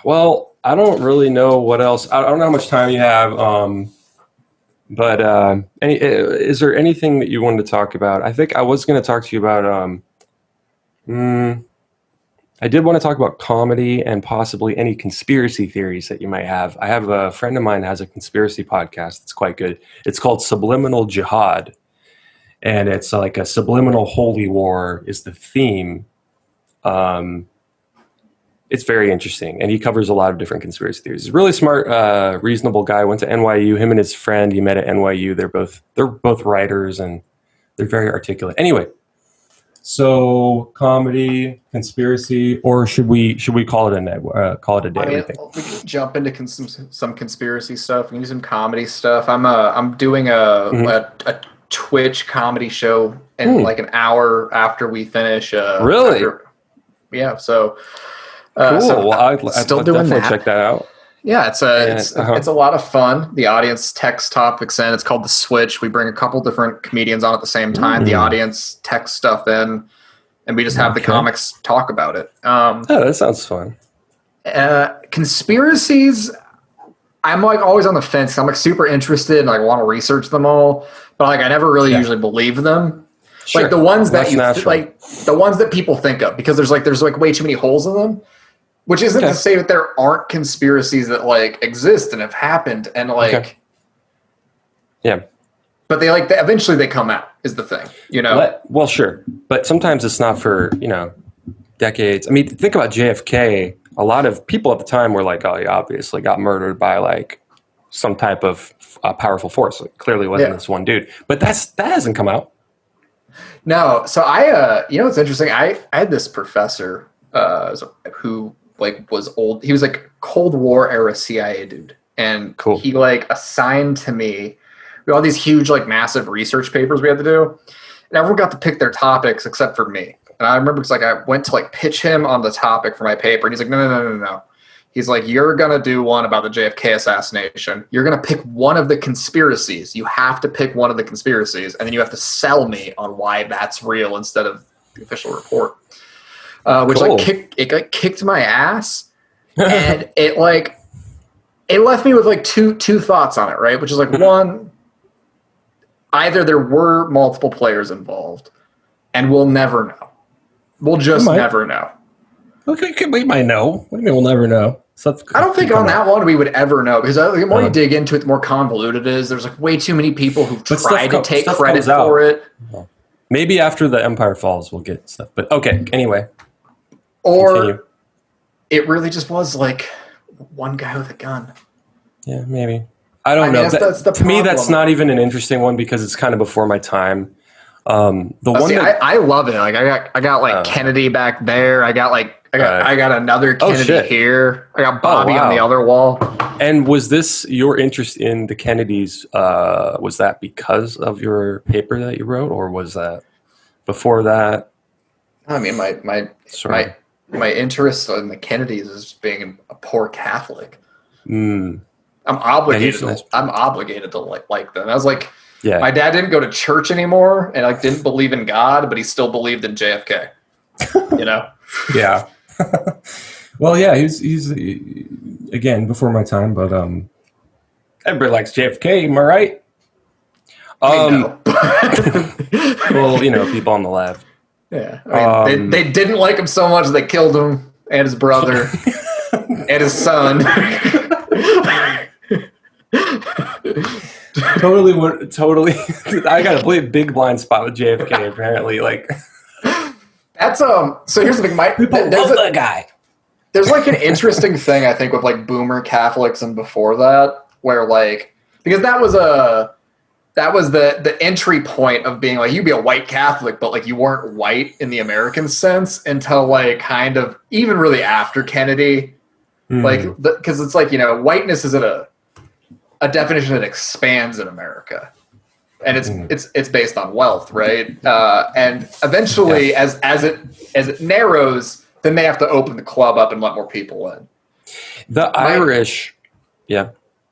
well, I don't really know what else. I don't know how much time you have. But is there anything that you wanted to talk about? I think I was going to talk to you about. I did want to talk about comedy and possibly any conspiracy theories that you might have. I have a friend of mine has a conspiracy podcast. It's quite good. It's called Subliminal Jihad. And it's like a subliminal holy war is the theme. It's very interesting. And he covers a lot of different conspiracy theories. He's a really smart, reasonable guy. Went to NYU. Him and his friend, he met at NYU. They're both writers and they're very articulate. Anyway. So comedy, conspiracy, or should we call it a day? I mean, we can jump into some conspiracy stuff. We can do some comedy stuff. I'm doing a Twitch comedy show in like an hour after we finish. Really? Yeah. So cool. So I'd still doing that. Check that out. Yeah, it's a lot of fun. The audience texts topics in. It's called The Switch. We bring a couple different comedians on at the same time. The audience texts stuff in, and we just have the comics talk about it. That sounds fun. Conspiracies, I'm like always on the fence. I'm like super interested and like want to research them all, but like I never really usually believe them. Sure. Like the ones that the ones that people think of, because there's way too many holes in them. Which isn't to say that there aren't conspiracies that like exist and have happened and like, but they eventually they come out is the thing, you know? Well, sure. But sometimes it's not for, decades. I mean, think about JFK. A lot of people at the time were like, oh, he obviously got murdered by like some type of powerful force. It clearly wasn't this one dude, but that hasn't come out. No. So it's interesting. I had this professor who like was old. He was like Cold War era CIA dude. And he like assigned to me, we had all these huge, like massive research papers we had to do. And everyone got to pick their topics except for me. And I remember it's like, I went to like pitch him on the topic for my paper. And he's like, no. He's like, you're going to do one about the JFK assassination. You're going to pick one of the conspiracies. You have to pick one of the conspiracies. And then you have to sell me on why that's real instead of the official report. Which like kicked my ass, and it it left me with like two thoughts on it, right? Which is like one, either there were multiple players involved, and we'll never know. We'll just never know. Okay, we might know. What do you mean we'll never know? I don't think on that one we would ever know, because the more you dig into it, the more convoluted it is. There's like way too many people who've tried to take credit for it. Well, maybe after the Empire falls, we'll get stuff. But okay, anyway. Or continue. It really just was like one guy with a gun. Yeah, maybe. I don't know. That's the to me, that's problem. not even an interesting one because it's kind of before my time. I love it. Like I got like Kennedy back there. I got another Kennedy here. I got Bobby on the other wall. And was this your interest in the Kennedys? Was that because of your paper that you wrote, or was that before that? I mean, my interest in the Kennedys is being a poor Catholic. I'm obligated. I'm obligated to like them. I was like, my dad didn't go to church anymore, and like didn't believe in God, but he still believed in JFK. You know? Yeah. Well, yeah, he's again before my time, but everybody likes JFK. Am I right? Well, you know, people on the left. Yeah, I mean, they didn't like him so much they killed him and his brother and his son. Totally. I got a big blind spot with JFK. Apparently, like that's So here's the thing. Love that guy. There's like an interesting thing I think with like boomer Catholics and before that, where like because that was the entry point of being like you'd be a white Catholic, but like you weren't white in the American sense until like kind of even really after Kennedy, like because it's like, you know, whiteness is a definition that expands in America, and it's based on wealth, right? And eventually, as it narrows, then they have to open the club up and let more people in. Irish,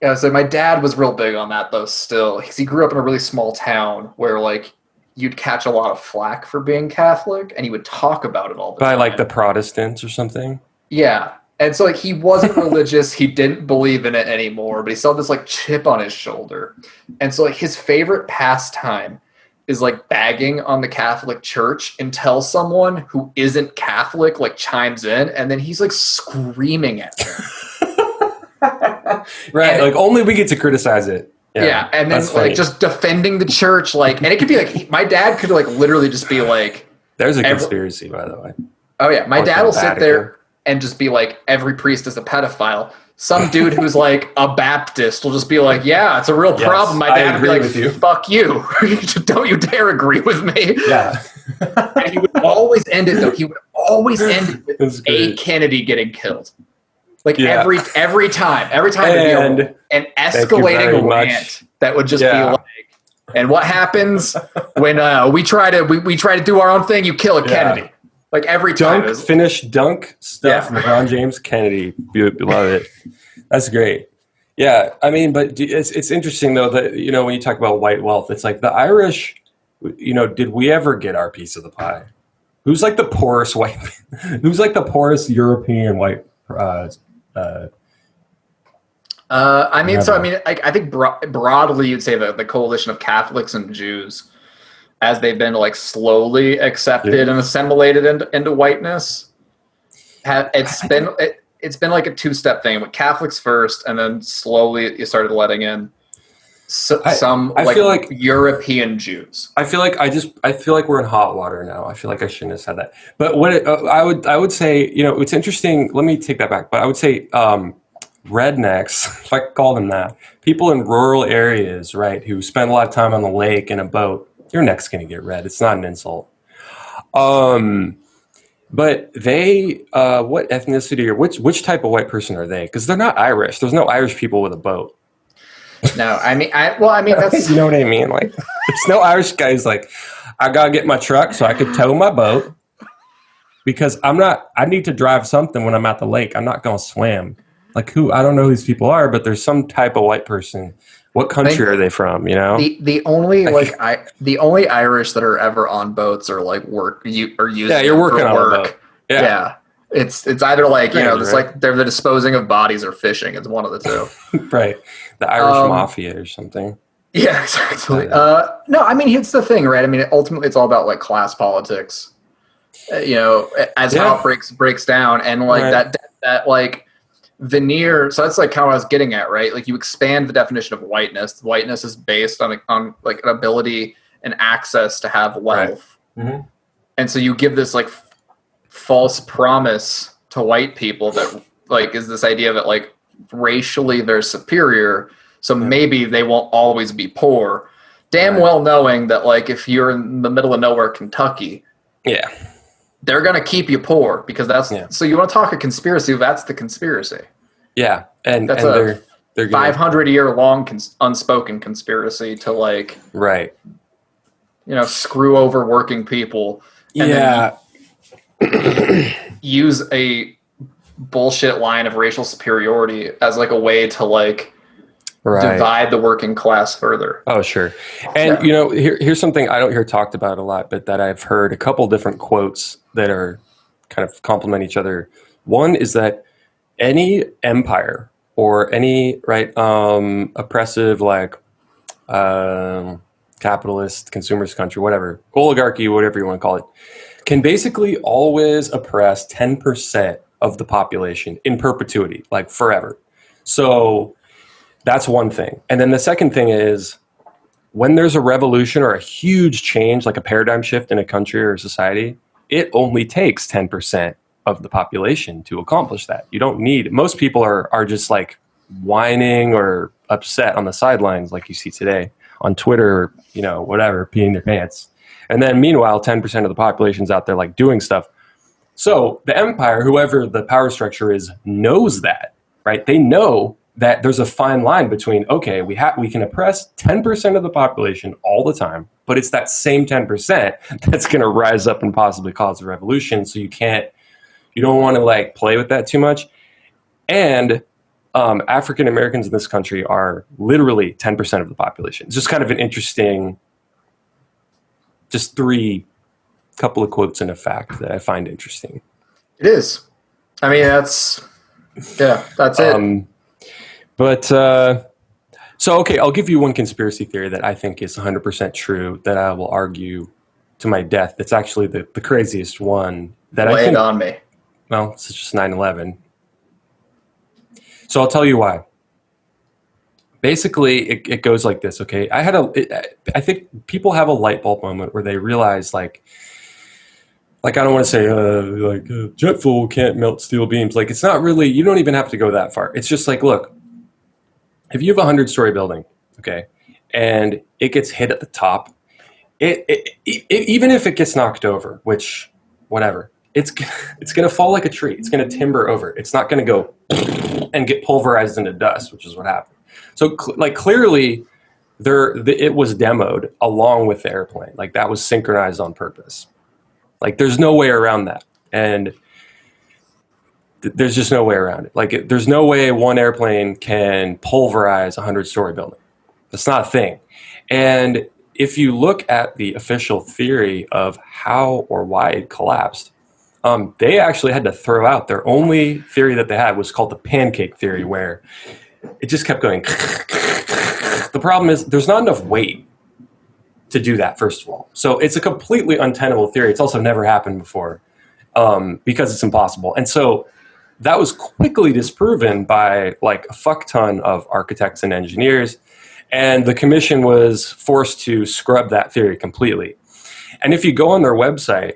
Yeah, so my dad was real big on that, though, still, because he grew up in a really small town where, like, you'd catch a lot of flack for being Catholic, and he would talk about it all the time. By, like, the Protestants or something? Yeah. And so, like, he wasn't religious. He didn't believe in it anymore, but he still had this, like, chip on his shoulder. And so, like, his favorite pastime is, like, bagging on the Catholic Church until someone who isn't Catholic, like, chimes in, and then he's, like, screaming at them. Right, and, like only we get to criticize it. Yeah, and then like just defending the church, like, and it could be like my dad could like literally just be like, "There's a conspiracy, by the way." Oh yeah, my dad will sit there and just be like, "Every priest is a pedophile." Some dude who's like a Baptist will just be like, "Yeah, it's a real problem." My dad would be like, "Fuck you! Don't you dare agree with me." Yeah, and he would always end it though. He would always end it with a Kennedy getting killed. Like every time there'd be an escalating rant that would just be like, and what happens when we try to do our own thing? You kill a Kennedy. Like every time. Dunk stuff. LeBron James, Kennedy. Love it. That's great. Yeah, I mean, but it's interesting though that, you know, when you talk about white wealth, it's like the Irish. You know, did we ever get our piece of the pie? Who's like the poorest white? Who's like the poorest European white? I think broadly you'd say that the coalition of Catholics and Jews, as they've been like slowly accepted and assimilated into whiteness, it's been like a two-step thing with Catholics first, and then slowly you started letting in some feel like European Jews. I feel like we're in hot water now. I feel like I shouldn't have said that. But I would say, you know, it's interesting. Let me take that back. But I would say rednecks, if I could call them that, people in rural areas, right, who spend a lot of time on the lake in a boat, your neck's going to get red. It's not an insult. But they, what ethnicity or which type of white person are they? Because they're not Irish. There's no Irish people with a boat. No, I mean that's you know what I mean. Like, there's no Irish guys like, I gotta get my truck so I could tow my boat because I need to drive something when I'm at the lake. I'm not gonna swim. Like who? I don't know who these people are, but there's some type of white person. What country are they from? You know, the only Irish that are ever on boats are like work. You're working on work. a boat. Yeah. It's either like, you know, Strange, it's right? like they're disposing of bodies or fishing. It's one of the two. Right. The Irish Mafia or something. Yeah, exactly. Uh, No, I mean, it's the thing, right? I mean, ultimately, it's all about like class politics. You know, as how Yeah. it breaks down, and like Right. that like veneer. So that's like how I was getting at, right? Like you expand the definition of whiteness. Whiteness is based on like an ability and access to have wealth, Mhm. and so you give this like false promise to white people that like is this idea that like racially they're superior, so maybe they won't always be poor, damn Right. well knowing that like if you're in the middle of nowhere Kentucky, Yeah. they're going to keep you poor because that's so you want to talk a conspiracy, that's the conspiracy. Yeah. And That's and a they're gonna, 500-year long unspoken conspiracy to like, right. you know, screw over working people and Yeah. then use a bullshit line of racial superiority as like a way to like Right. divide the working class further. Oh, sure. And, you know, here's something I don't hear talked about a lot, but that I've heard a couple different quotes that are kind of complement each other. One is that any empire or any, right, oppressive, like, capitalist, consumerist country, whatever, oligarchy, whatever you want to call it, can basically always oppress 10% of the population in perpetuity, like forever. So that's one thing. And then the second thing is when there's a revolution or a huge change, like a paradigm shift in a country or a society, it only takes 10% of the population to accomplish that. You don't need, most people are just like whining or upset on the sidelines like you see today on Twitter, you know, whatever, peeing their pants. And then meanwhile, 10% of the population's out there like doing stuff. So the empire, whoever the power structure is, knows that, right? They know that there's a fine line between, okay, we can oppress 10% of the population all the time, but it's that same 10% that's going to rise up and possibly cause a revolution. So you don't want to like play with that too much. And African Americans in this country are literally 10% of the population. It's just kind of an interesting, just couple of quotes and a fact that I find interesting. It is. I mean, that's it. But so, okay, I'll give you one conspiracy theory that I think is 100% true that I will argue to my death. It's actually the craziest one that Lay I think. it on me. Well, it's just 9/11. So I'll tell you why. Basically, it goes like this, okay? I think people have a light bulb moment where they realize, like I don't want to say, jet fuel can't melt steel beams. Like, it's not really, you don't even have to go that far. It's just like, look, if you have a 100-story building, okay, and it gets hit at the top, even if it gets knocked over, which, whatever, it's going to fall like a tree. It's going to timber over. It's not going to go and get pulverized into dust, which is what happened. So, clearly, it was demoed along with the airplane. Like, that was synchronized on purpose. Like, there's no way around that. And there's just no way around it. Like, there's no way one airplane can pulverize a 100-story building. That's not a thing. And if you look at the official theory of how or why it collapsed, they actually had to throw out their only theory that they had was called the pancake theory, where it just kept going. The problem is there's not enough weight to do that, first of all. So it's a completely untenable theory. It's also never happened before because it's impossible. And so that was quickly disproven by like a fuck ton of architects and engineers. And the commission was forced to scrub that theory completely. And if you go on their website,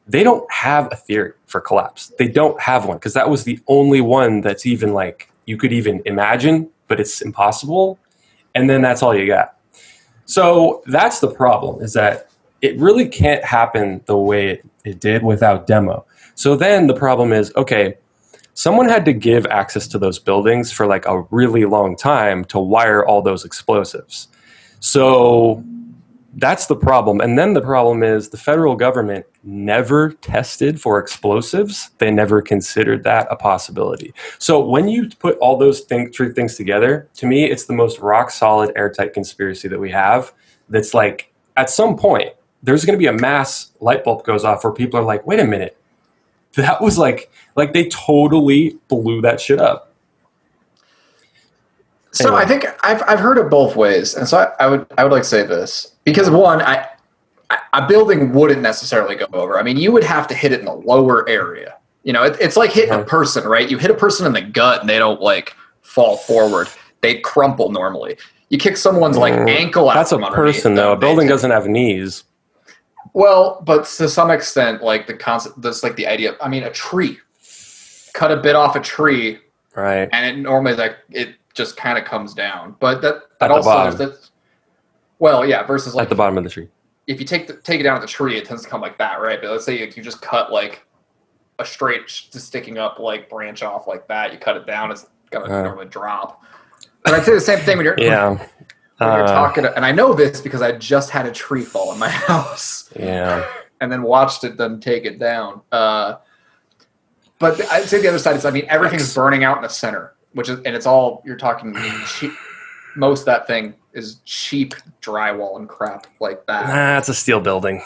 they don't have a theory for collapse. They don't have one because that was the only one that's even like you could even imagine, but it's impossible. And then that's all you got. So that's the problem, is that it really can't happen the way it did without demo. So then the problem is, okay, someone had to give access to those buildings for like a really long time to wire all those explosives. So that's the problem. And then the problem is the federal government never tested for explosives. They never considered that a possibility. So when you put all those three things together, to me, it's the most rock solid airtight conspiracy that we have. That's like, at some point, there's going to be a mass light bulb goes off where people are like, wait a minute, That was like they totally blew that shit up. So Anyway. I think I've heard it both ways, and so I would like to say this because one, a building wouldn't necessarily go over. I mean, you would have to hit it in the lower area. You know, it's like hitting a person, right? You hit a person in the gut, and they don't like fall forward; they crumple normally. You kick someone's like ankle out. That's a from underneath person, them, though. A building doesn't have knees. Well, but to some extent, like the concept, that's like the idea. I mean, a tree, cut a bit off a tree, Right. and it normally like it just kind of comes down. But that At the also bottom. there's that. Well, yeah. Versus like At the bottom of the tree. if you take it down at the tree, it tends to come like that, right? But let's say you just cut like a straight, just sticking up like branch off like that. You cut it down, it's gonna normally drop. But I'd say the same thing when you're when you're talking. And I know this because I just had a tree fall in my house. Yeah. And then watched them take it down. But I'd say the other side is, I mean, everything's burning out in the center, and it's all, you're talking cheap. Most of that thing is cheap drywall and crap like that. Nah, it's a steel building.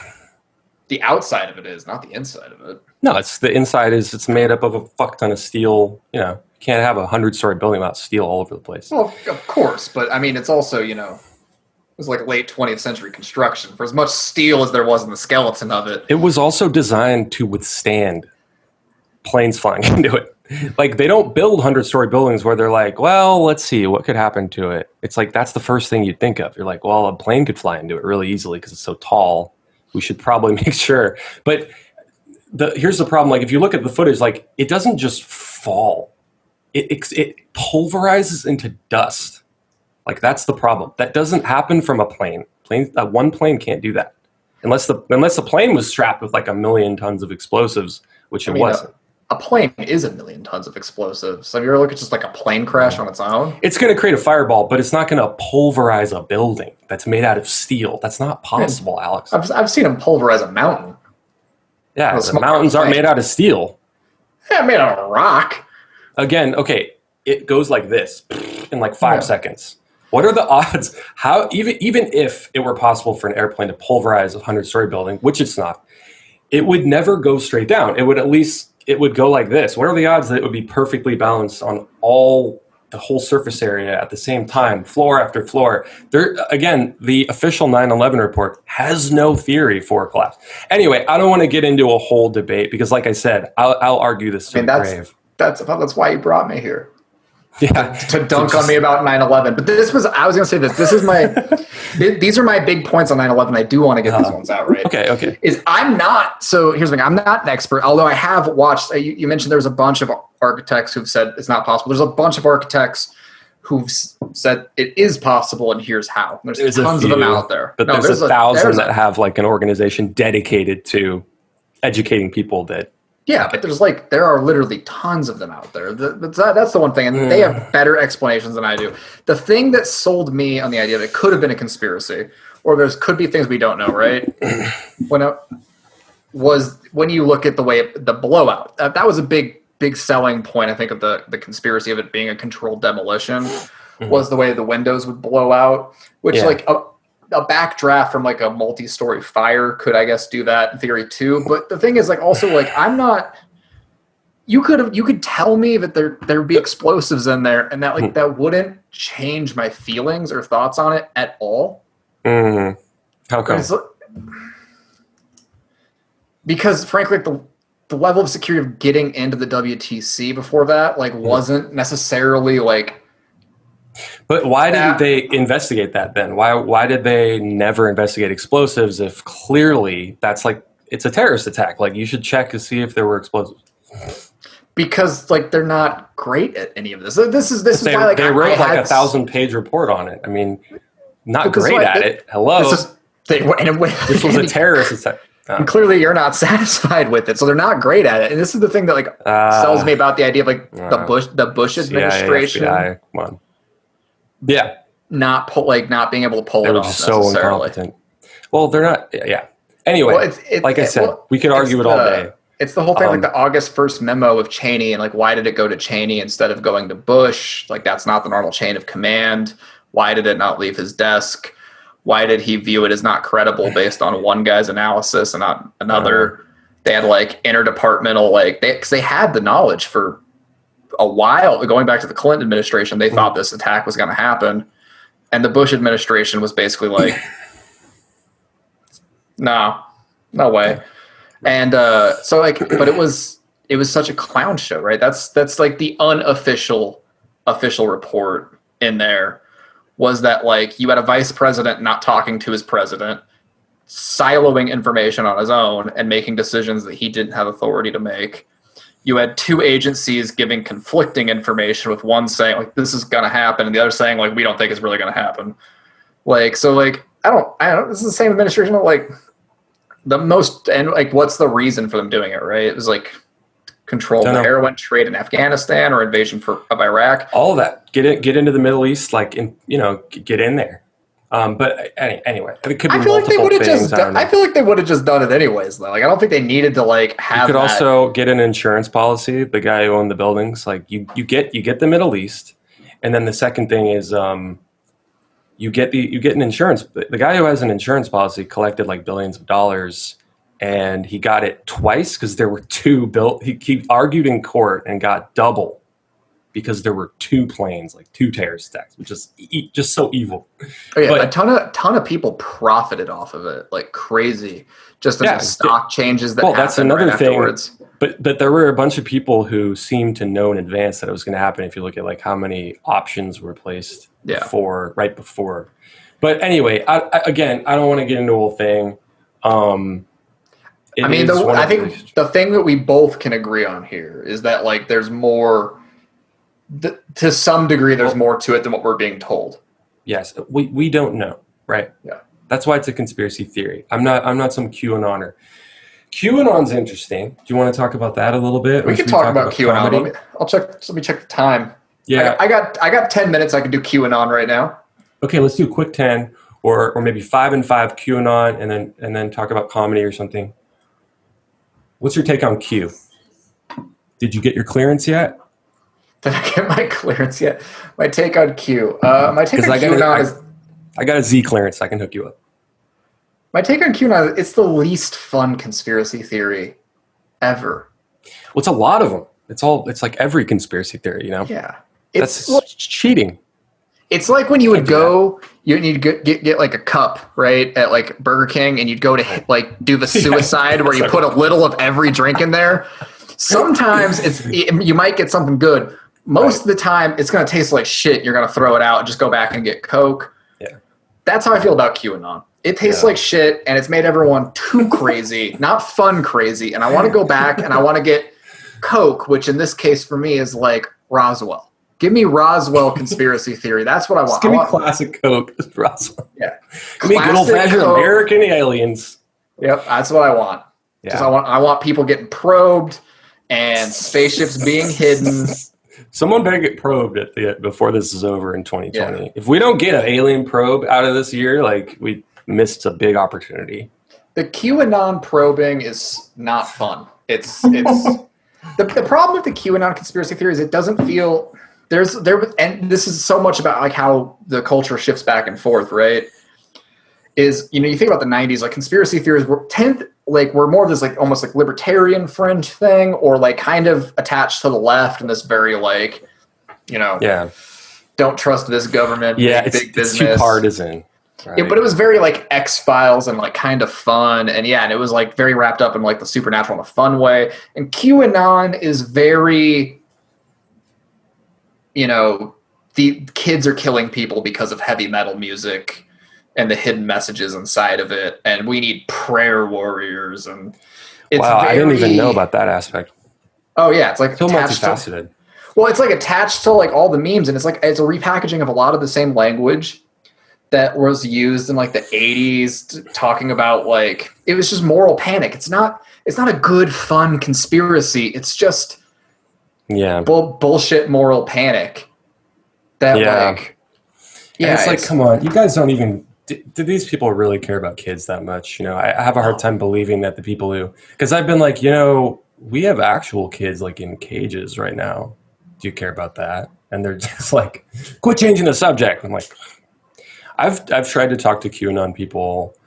The outside of it is, not the inside of it. No, it's the inside it's made up of a fuck ton of steel. You know, you can't have a 100-story building without steel all over the place. Well, of course, but I mean, it's also, you know, it was like late 20th century construction. For as much steel as there was in the skeleton of it. It was also designed to withstand planes flying into it. Like, they don't build 100-story buildings where they're like, well, let's see, what could happen to it? It's like, that's the first thing you'd think of. You're like, well, a plane could fly into it really easily because it's so tall. We should probably make sure. But here's the problem. Like, if you look at the footage, like, it doesn't just fall. It pulverizes into dust. Like, that's the problem. That doesn't happen from a plane. One plane can't do that. Unless the plane was strapped with like 1 million tons of explosives, which it wasn't. A plane is 1 million tons of explosives. So if you ever look at just like a plane crash on its own, it's going to create a fireball, but it's not going to pulverize a building that's made out of steel. That's not possible, Alex. I've seen them pulverize a mountain. Yeah, the mountains aren't made out of steel. Yeah, made out of rock. Again, okay, it goes like this in like 5 seconds. What are the odds? How even if it were possible for an airplane to pulverize a 100-story building, which it's not, it would never go straight down. It would go like this. What are the odds that it would be perfectly balanced on the whole surface area at the same time, floor after floor? Again, the official 9/11 report has no theory for a collapse. Anyway, I don't want to get into a whole debate because, like I said, I'll argue this to the grave. That's why you brought me here. Yeah, to dunk on me about 9/11. But I was going to say this. This is these are my big points on 9/11. I do want to get these ones out, right? Okay. So here's the thing. I'm not an expert, although I have watched, you mentioned there's a bunch of architects who've said it's not possible. There's a bunch of architects who've said it is possible, and here's how. There's tons of them out there. But there's 1,000 that have like an organization dedicated to educating people that. Yeah, but there are literally tons of them out there. That's the one thing, and they have better explanations than I do. The thing that sold me on the idea that it could have been a conspiracy, or there could be things we don't know, right? Was when you look at the blowout. That was a big selling point, I think, of the conspiracy of it being a controlled demolition, was the way the windows would blow out, which like a backdraft from like a multi-story fire could, I guess, do that in theory too. But the thing is, like, also, like, I'm not. You could tell me that there'd be explosives in there, and that like that wouldn't change my feelings or thoughts on it at all. Mm-hmm. How come? Because frankly, the level of security of getting into the WTC before that wasn't necessarily like. But why didn't they investigate that then? Why did they never investigate explosives if clearly that's like it's a terrorist attack? Like, you should check to see if there were explosives. Because like they're not great at any of this. This is why like they wrote like a 1,000-page report on it. I mean, not great at it. Hello, this was a terrorist attack. And clearly you're not satisfied with it, so they're not great at it. And this is the thing that like sells me about the idea of like the Bush administration. CIA, come on. Yeah, not being able to pull it off. They're just so incompetent. Well, they're not. Yeah. Anyway, like I said, we could argue it all day. It's the whole thing, like the August 1st memo of Cheney, and like why did it go to Cheney instead of going to Bush? Like that's not the normal chain of command. Why did it not leave his desk? Why did he view it as not credible based on one guy's analysis and not another? They had like interdepartmental, like because they had the knowledge for a while. Going back to the Clinton administration, they thought this attack was going to happen, and the Bush administration was basically like, no way. And so like, but it was such a clown show, right? That's like the official report in there was that like you had a vice president not talking to his president, siloing information on his own and making decisions that he didn't have authority to make. You had two agencies giving conflicting information, with one saying like this is going to happen and the other saying like we don't think it's really going to happen. Like, so like I don't this is the same administration that like the most, and like what's the reason for them doing it, right? It was like control the heroin trade in Afghanistan or invasion of Iraq. All of that. Get into the Middle East, like get in there. But anyway, it could be multiple things. I feel like they would have just done it anyways, though. Like, I don't think they needed to like have. You could also get an insurance policy. The guy who owned the buildings, like you get the Middle East, and then the second thing is you get an insurance. The guy who has an insurance policy collected like billions of dollars, and he got it twice because there were two built. He argued in court and got double because there were two planes, like two terrorist attacks, which is just so evil. Oh, yeah, but a ton of people profited off of it, like crazy. Just as the stock changes that happened that's another thing. Afterwards. But there were a bunch of people who seemed to know in advance that it was going to happen. If you look at like how many options were placed right before. But anyway, I don't want to get into the whole thing. I think the thing that we both can agree on here is that like there's more. To some degree, there's more to it than what we're being told. Yes, we don't know, right? Yeah, that's why it's a conspiracy theory. I'm not some QAnoner. QAnon's interesting. Do you want to talk about that a little bit? We can talk about QAnon. Let me check the time. Yeah, I got 10 minutes. I can do QAnon right now. Okay, let's do a quick 10 or maybe 5 and 5 QAnon, and then talk about comedy or something. What's your take on Q? Did you get your clearance yet? Did I get my clearance yet? My take on Q. My take on QAnon is... I got a Z clearance. I can hook you up. My take on QAnon is it's the least fun conspiracy theory ever. Well, it's a lot of them. It's like every conspiracy theory, you know? Yeah. That's cheating. It's like when you would go, you'd get like a cup, right, at like Burger King, and you'd go to like do the suicide where you put a little of every drink in there. Sometimes you might get something good. Most of the time, it's going to taste like shit. You're going to throw it out and just go back and get Coke. Yeah. That's how I feel about QAnon. It tastes like shit, and it's made everyone too crazy, not fun crazy. And I want to go back and I want to get Coke, which in this case for me is like Roswell. Give me Roswell conspiracy theory. That's what I want. Just give me classic Coke, Roswell. Yeah. Give me good old-fashioned American aliens. Yep, that's what I want. Yeah. I want people getting probed and spaceships being hidden. Someone better get probed before this is over in 2020. Yeah. If we don't get an alien probe out of this year, like we missed a big opportunity. The QAnon probing is not fun. It's the problem with the QAnon conspiracy theory is it doesn't feel and this is so much about like how the culture shifts back and forth, right? Is you think about the 90s, like conspiracy theories were more of this like almost like libertarian fringe thing, or like kind of attached to the left in this very like, don't trust this government. Yeah, big it's business. too partisan. Right? Yeah, but it was very like X-Files and like kind of fun, and and it was like very wrapped up in like the supernatural in a fun way. And QAnon is very, the kids are killing people because of heavy metal music and the hidden messages inside of it, and we need prayer warriors, and it's I didn't even know about that aspect. Oh yeah, it's like so multifaceted. It's like attached to like all the memes, and it's a repackaging of a lot of the same language that was used in like the 80s, talking about like it was just moral panic. It's not a good fun conspiracy. It's just bullshit moral panic. It's like, come on, you guys don't even. Do these people really care about kids that much? I have a hard time believing that the people who, because I've been like, we have actual kids like in cages right now. Do you care about that? And they're just like, quit changing the subject. I'm like, I've tried to talk to QAnon people,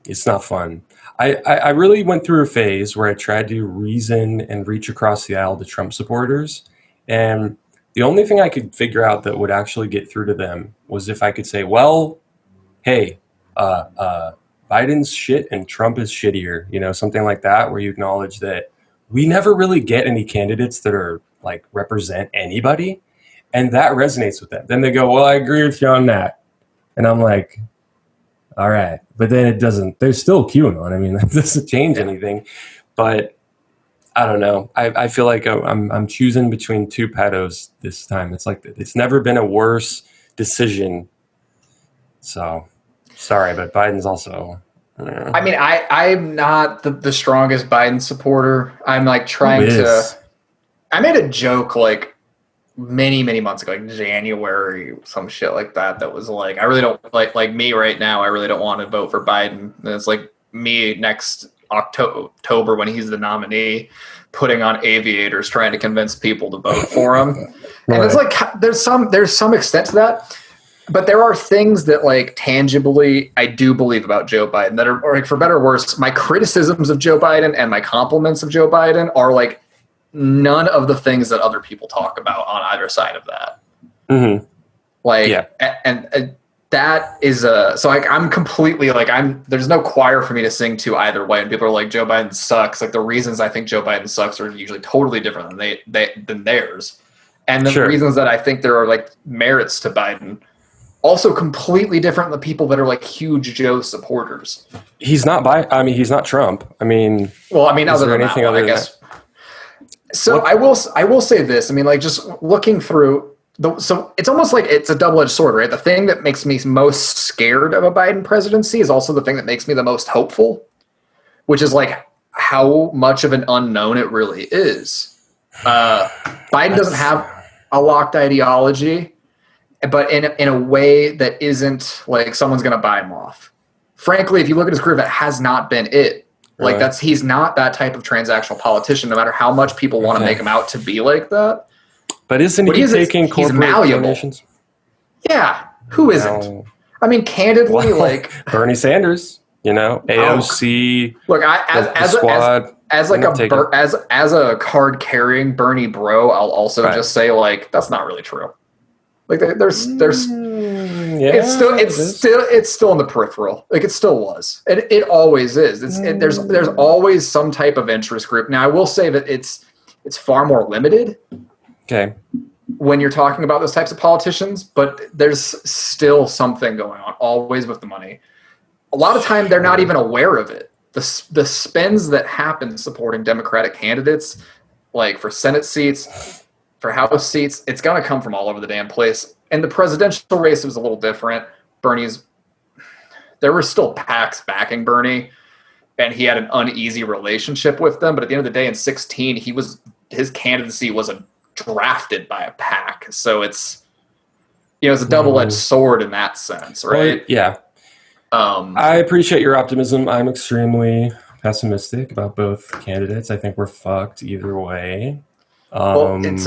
It's not fun. I really went through a phase where I tried to reason and reach across the aisle to Trump supporters. And the only thing I could figure out that would actually get through to them was if I could say, well, hey, Biden's shit and Trump is shittier, something like that, where you acknowledge that we never really get any candidates that are like represent anybody. And that resonates with them. Then they go, well, I agree with you on that. And I'm like, all right. But then it doesn't, there's still QAnon. I mean, that doesn't change anything. But I don't know. I feel like I'm choosing between two pedos this time. It's like, it's never been a worse decision. So sorry, but Biden's also. I mean, I'm not the strongest Biden supporter. I'm like trying to. I made a joke like many months ago, like January, some shit like that. That was like, I really don't like me right now. I really don't want to vote for Biden. And it's like me next October when he's the nominee, putting on aviators, trying to convince people to vote for him. And it's like there's some extent to that. But there are things that, like, tangibly, I do believe about Joe Biden that are, like, for better or worse, my criticisms of Joe Biden and my compliments of Joe Biden are, like, none of the things that other people talk about on either side of that. Mm-hmm. Like, yeah. And that is so, like, I'm completely, like, there's no choir for me to sing to either way. And people are like, Joe Biden sucks. Like, the reasons I think Joe Biden sucks are usually totally different than theirs. And the reasons that I think there are, like, merits to Biden also completely different than the people that are like huge Joe supporters. He's not he's not Trump. I mean, other than anything that one, I guess. So I will say this. I mean, like, just looking through so it's almost like it's a double-edged sword, right? The thing that makes me most scared of a Biden presidency is also the thing that makes me the most hopeful, which is like how much of an unknown it really is. Biden doesn't have a locked ideology, but in a way that isn't like someone's going to buy him off. Frankly, if you look at his career, that has not been it. Like he's not that type of transactional politician, no matter how much people want to make him out to be like that. But isn't he taking corporate donations? Yeah, who isn't? I mean, candidly, like Bernie Sanders, AOC. Look, as a card carrying Bernie bro, I'll also just say like that's not really true. Like there's it's still in the peripheral. Like it still was. It always is. There's always some type of interest group. Now I will say that it's far more limited. Okay. When you're talking about those types of politicians, but there's still something going on always with the money. A lot of time they're not even aware of it. The spends that happen supporting Democratic candidates, like for Senate seats, for House seats, it's going to come from all over the damn place. And the presidential race was a little different. There were still PACs backing Bernie, and he had an uneasy relationship with them. But at the end of the day, in 2016, his candidacy was drafted by a PAC. So it's a double-edged sword in that sense, right? Well, yeah. I appreciate your optimism. I'm extremely pessimistic about both candidates. I think we're fucked either way. Well, it's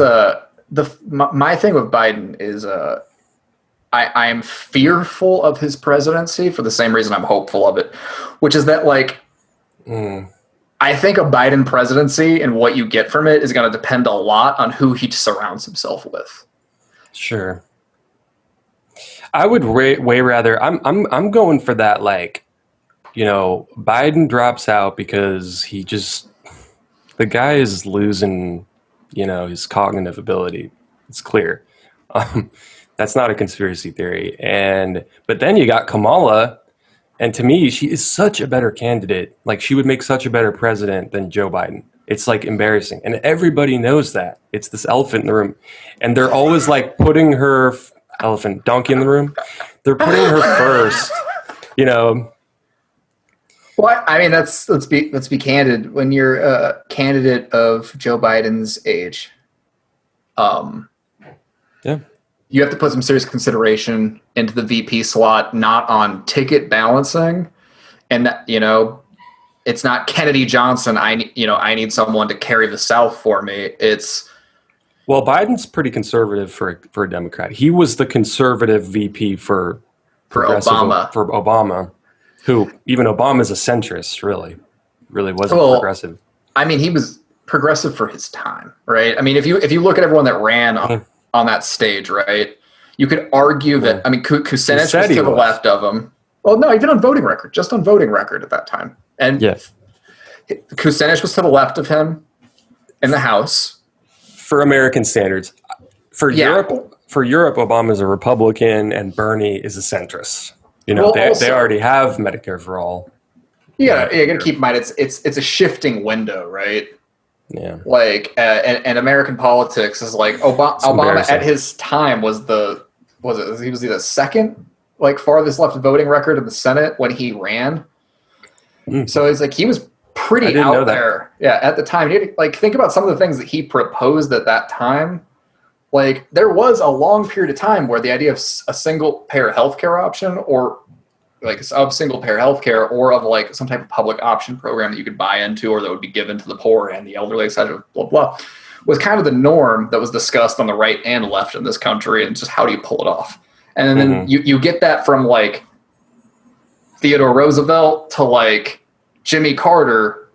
my thing with Biden is I am fearful of his presidency for the same reason I'm hopeful of it, which is that like I think a Biden presidency and what you get from it is going to depend a lot on who he surrounds himself with. Sure. I would way rather. I'm going for that. Like, Biden drops out because the guy is losing. His cognitive ability. It's clear. That's not a conspiracy theory. But then you got Kamala, and to me, she is such a better candidate. Like, she would make such a better president than Joe Biden. It's like embarrassing. And everybody knows that. It's this elephant in the room. And they're always like putting her donkey in the room. They're putting her first, Well, I mean, let's be candid. When you're a candidate of Joe Biden's age, you have to put some serious consideration into the VP slot, not on ticket balancing, and it's not Kennedy Johnson. I need someone to carry the South for me. Well, Biden's pretty conservative for a Democrat. He was the conservative VP for Obama. For Obama. Who, even Obama's a centrist, really wasn't progressive. I mean, he was progressive for his time, right? I mean, if you look at everyone that ran on that stage, right, you could argue that, I mean, Kucinich was to the left of him. Well, no, even on voting record, just on voting record at that time. And Kucinich was to the left of him in the House. For American standards. For Europe, Obama's a Republican and Bernie is a centrist. You know, they already have Medicare for all. Yeah, you got to keep in mind it's a shifting window, right? Yeah. Like, and American politics is like Obama at his time he was the second farthest left voting record in the Senate when he ran. So it's like he was pretty out there. Yeah, at the time, think about some of the things that he proposed at that time. Like, there was a long period of time where the idea of a single payer healthcare option, or of single payer healthcare, or of some type of public option program that you could buy into, or that would be given to the poor and the elderly, etc., blah blah, was kind of the norm that was discussed on the right and left in this country, and just how do you pull it off? And then you get that from Theodore Roosevelt to Jimmy Carter,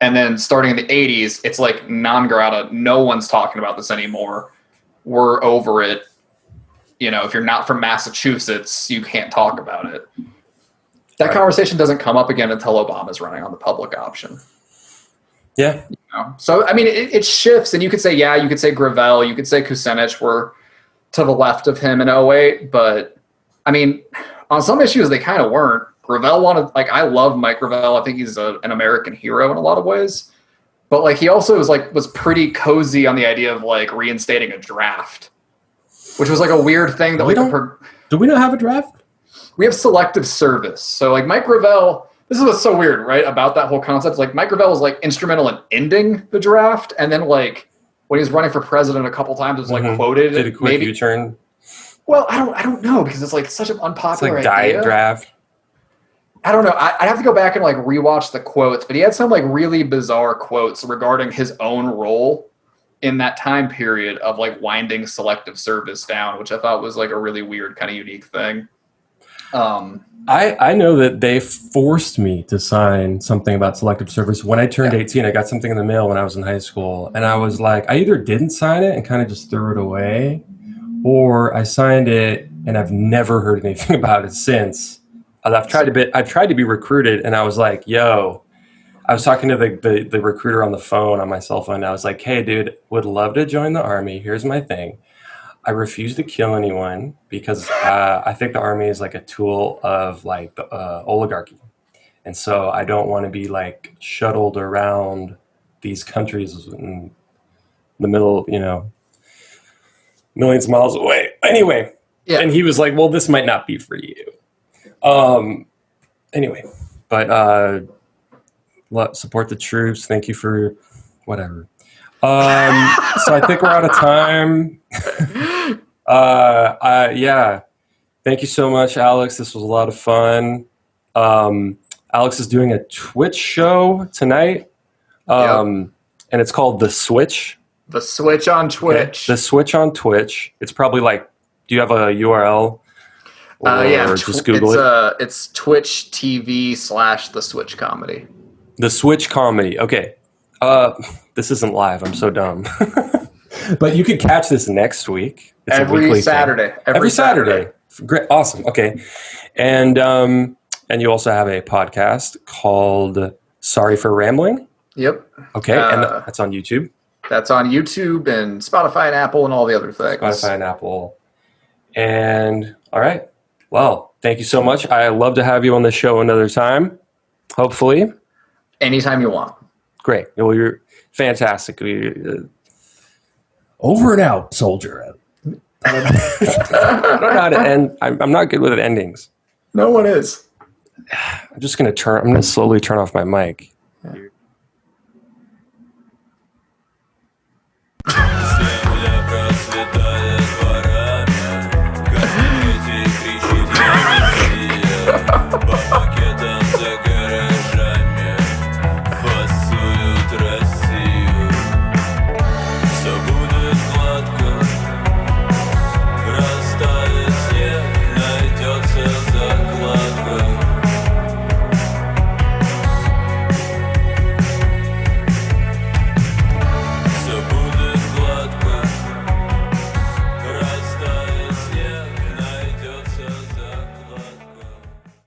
and then starting in the 80s, it's non grata. No one's talking about this anymore. We're over it. You know, if you're not from Massachusetts, you can't talk about it. That conversation doesn't come up again until Obama's running on the public option. Yeah. You know? So, I mean, it shifts, and you could say, you could say Gravel, you could say Kucinich were to the left of him in 2008, but, I mean, on some issues, they kind of weren't. Gravel wanted, I love Mike Gravel. I think he's an American hero in a lot of ways. But, he also was pretty cozy on the idea of, reinstating a draft, which was, a weird thing that, do we not have a draft? We have selective service. So, Mike Gravel, this is what's so weird, right, about that whole concept. Mike Gravel was, instrumental in ending the draft, and then, when he was running for president a couple times, it was, quoted. Did a quick U-turn? Well, I don't know, because it's, such an unpopular idea. Diet draft. I don't know. I'd have to go back and rewatch the quotes, but he had some really bizarre quotes regarding his own role in that time period of winding selective service down, which I thought was a really weird, kind of unique thing. I know that they forced me to sign something about selective service when I turned 18. I got something in the mail when I was in high school, and I was I either didn't sign it and kind of just threw it away, or I signed it and I've never heard anything about it since. I've tried to be recruited, and I was I was talking to the recruiter on the phone on my cell phone, and I was like, hey, dude, would love to join the Army. Here's my thing. I refuse to kill anyone because I think the Army is a tool of the oligarchy. And so I don't want to be shuttled around these countries in the middle, millions of miles away. Anyway, and he was well, this might not be for you. Anyway, but support the troops. Thank you for whatever. So I think we're out of time. Thank you so much, Alex. This was a lot of fun. Alex is doing a Twitch show tonight. And it's called The Switch. The Switch on Twitch. Okay. The Switch on Twitch. It's probably do you have a URL? Or just Google it. It's Twitch TV / The Switch Comedy. The Switch Comedy. Okay. This isn't live. I'm so dumb. But you could catch this next week. It's every Saturday. Every Saturday. Great. Awesome. Okay. And you also have a podcast called Sorry for Rambling. Yep. Okay. And that's on YouTube. That's on YouTube and Spotify and Apple and all the other things. Spotify and Apple. And all right. Well, thank you so much. I love to have you on the show another time. Hopefully. Anytime you want. Great. Well, you're fantastic. Over and out, soldier. I don't know how to end. I'm not good with endings. No one is. I'm going to slowly turn off my mic. Yeah.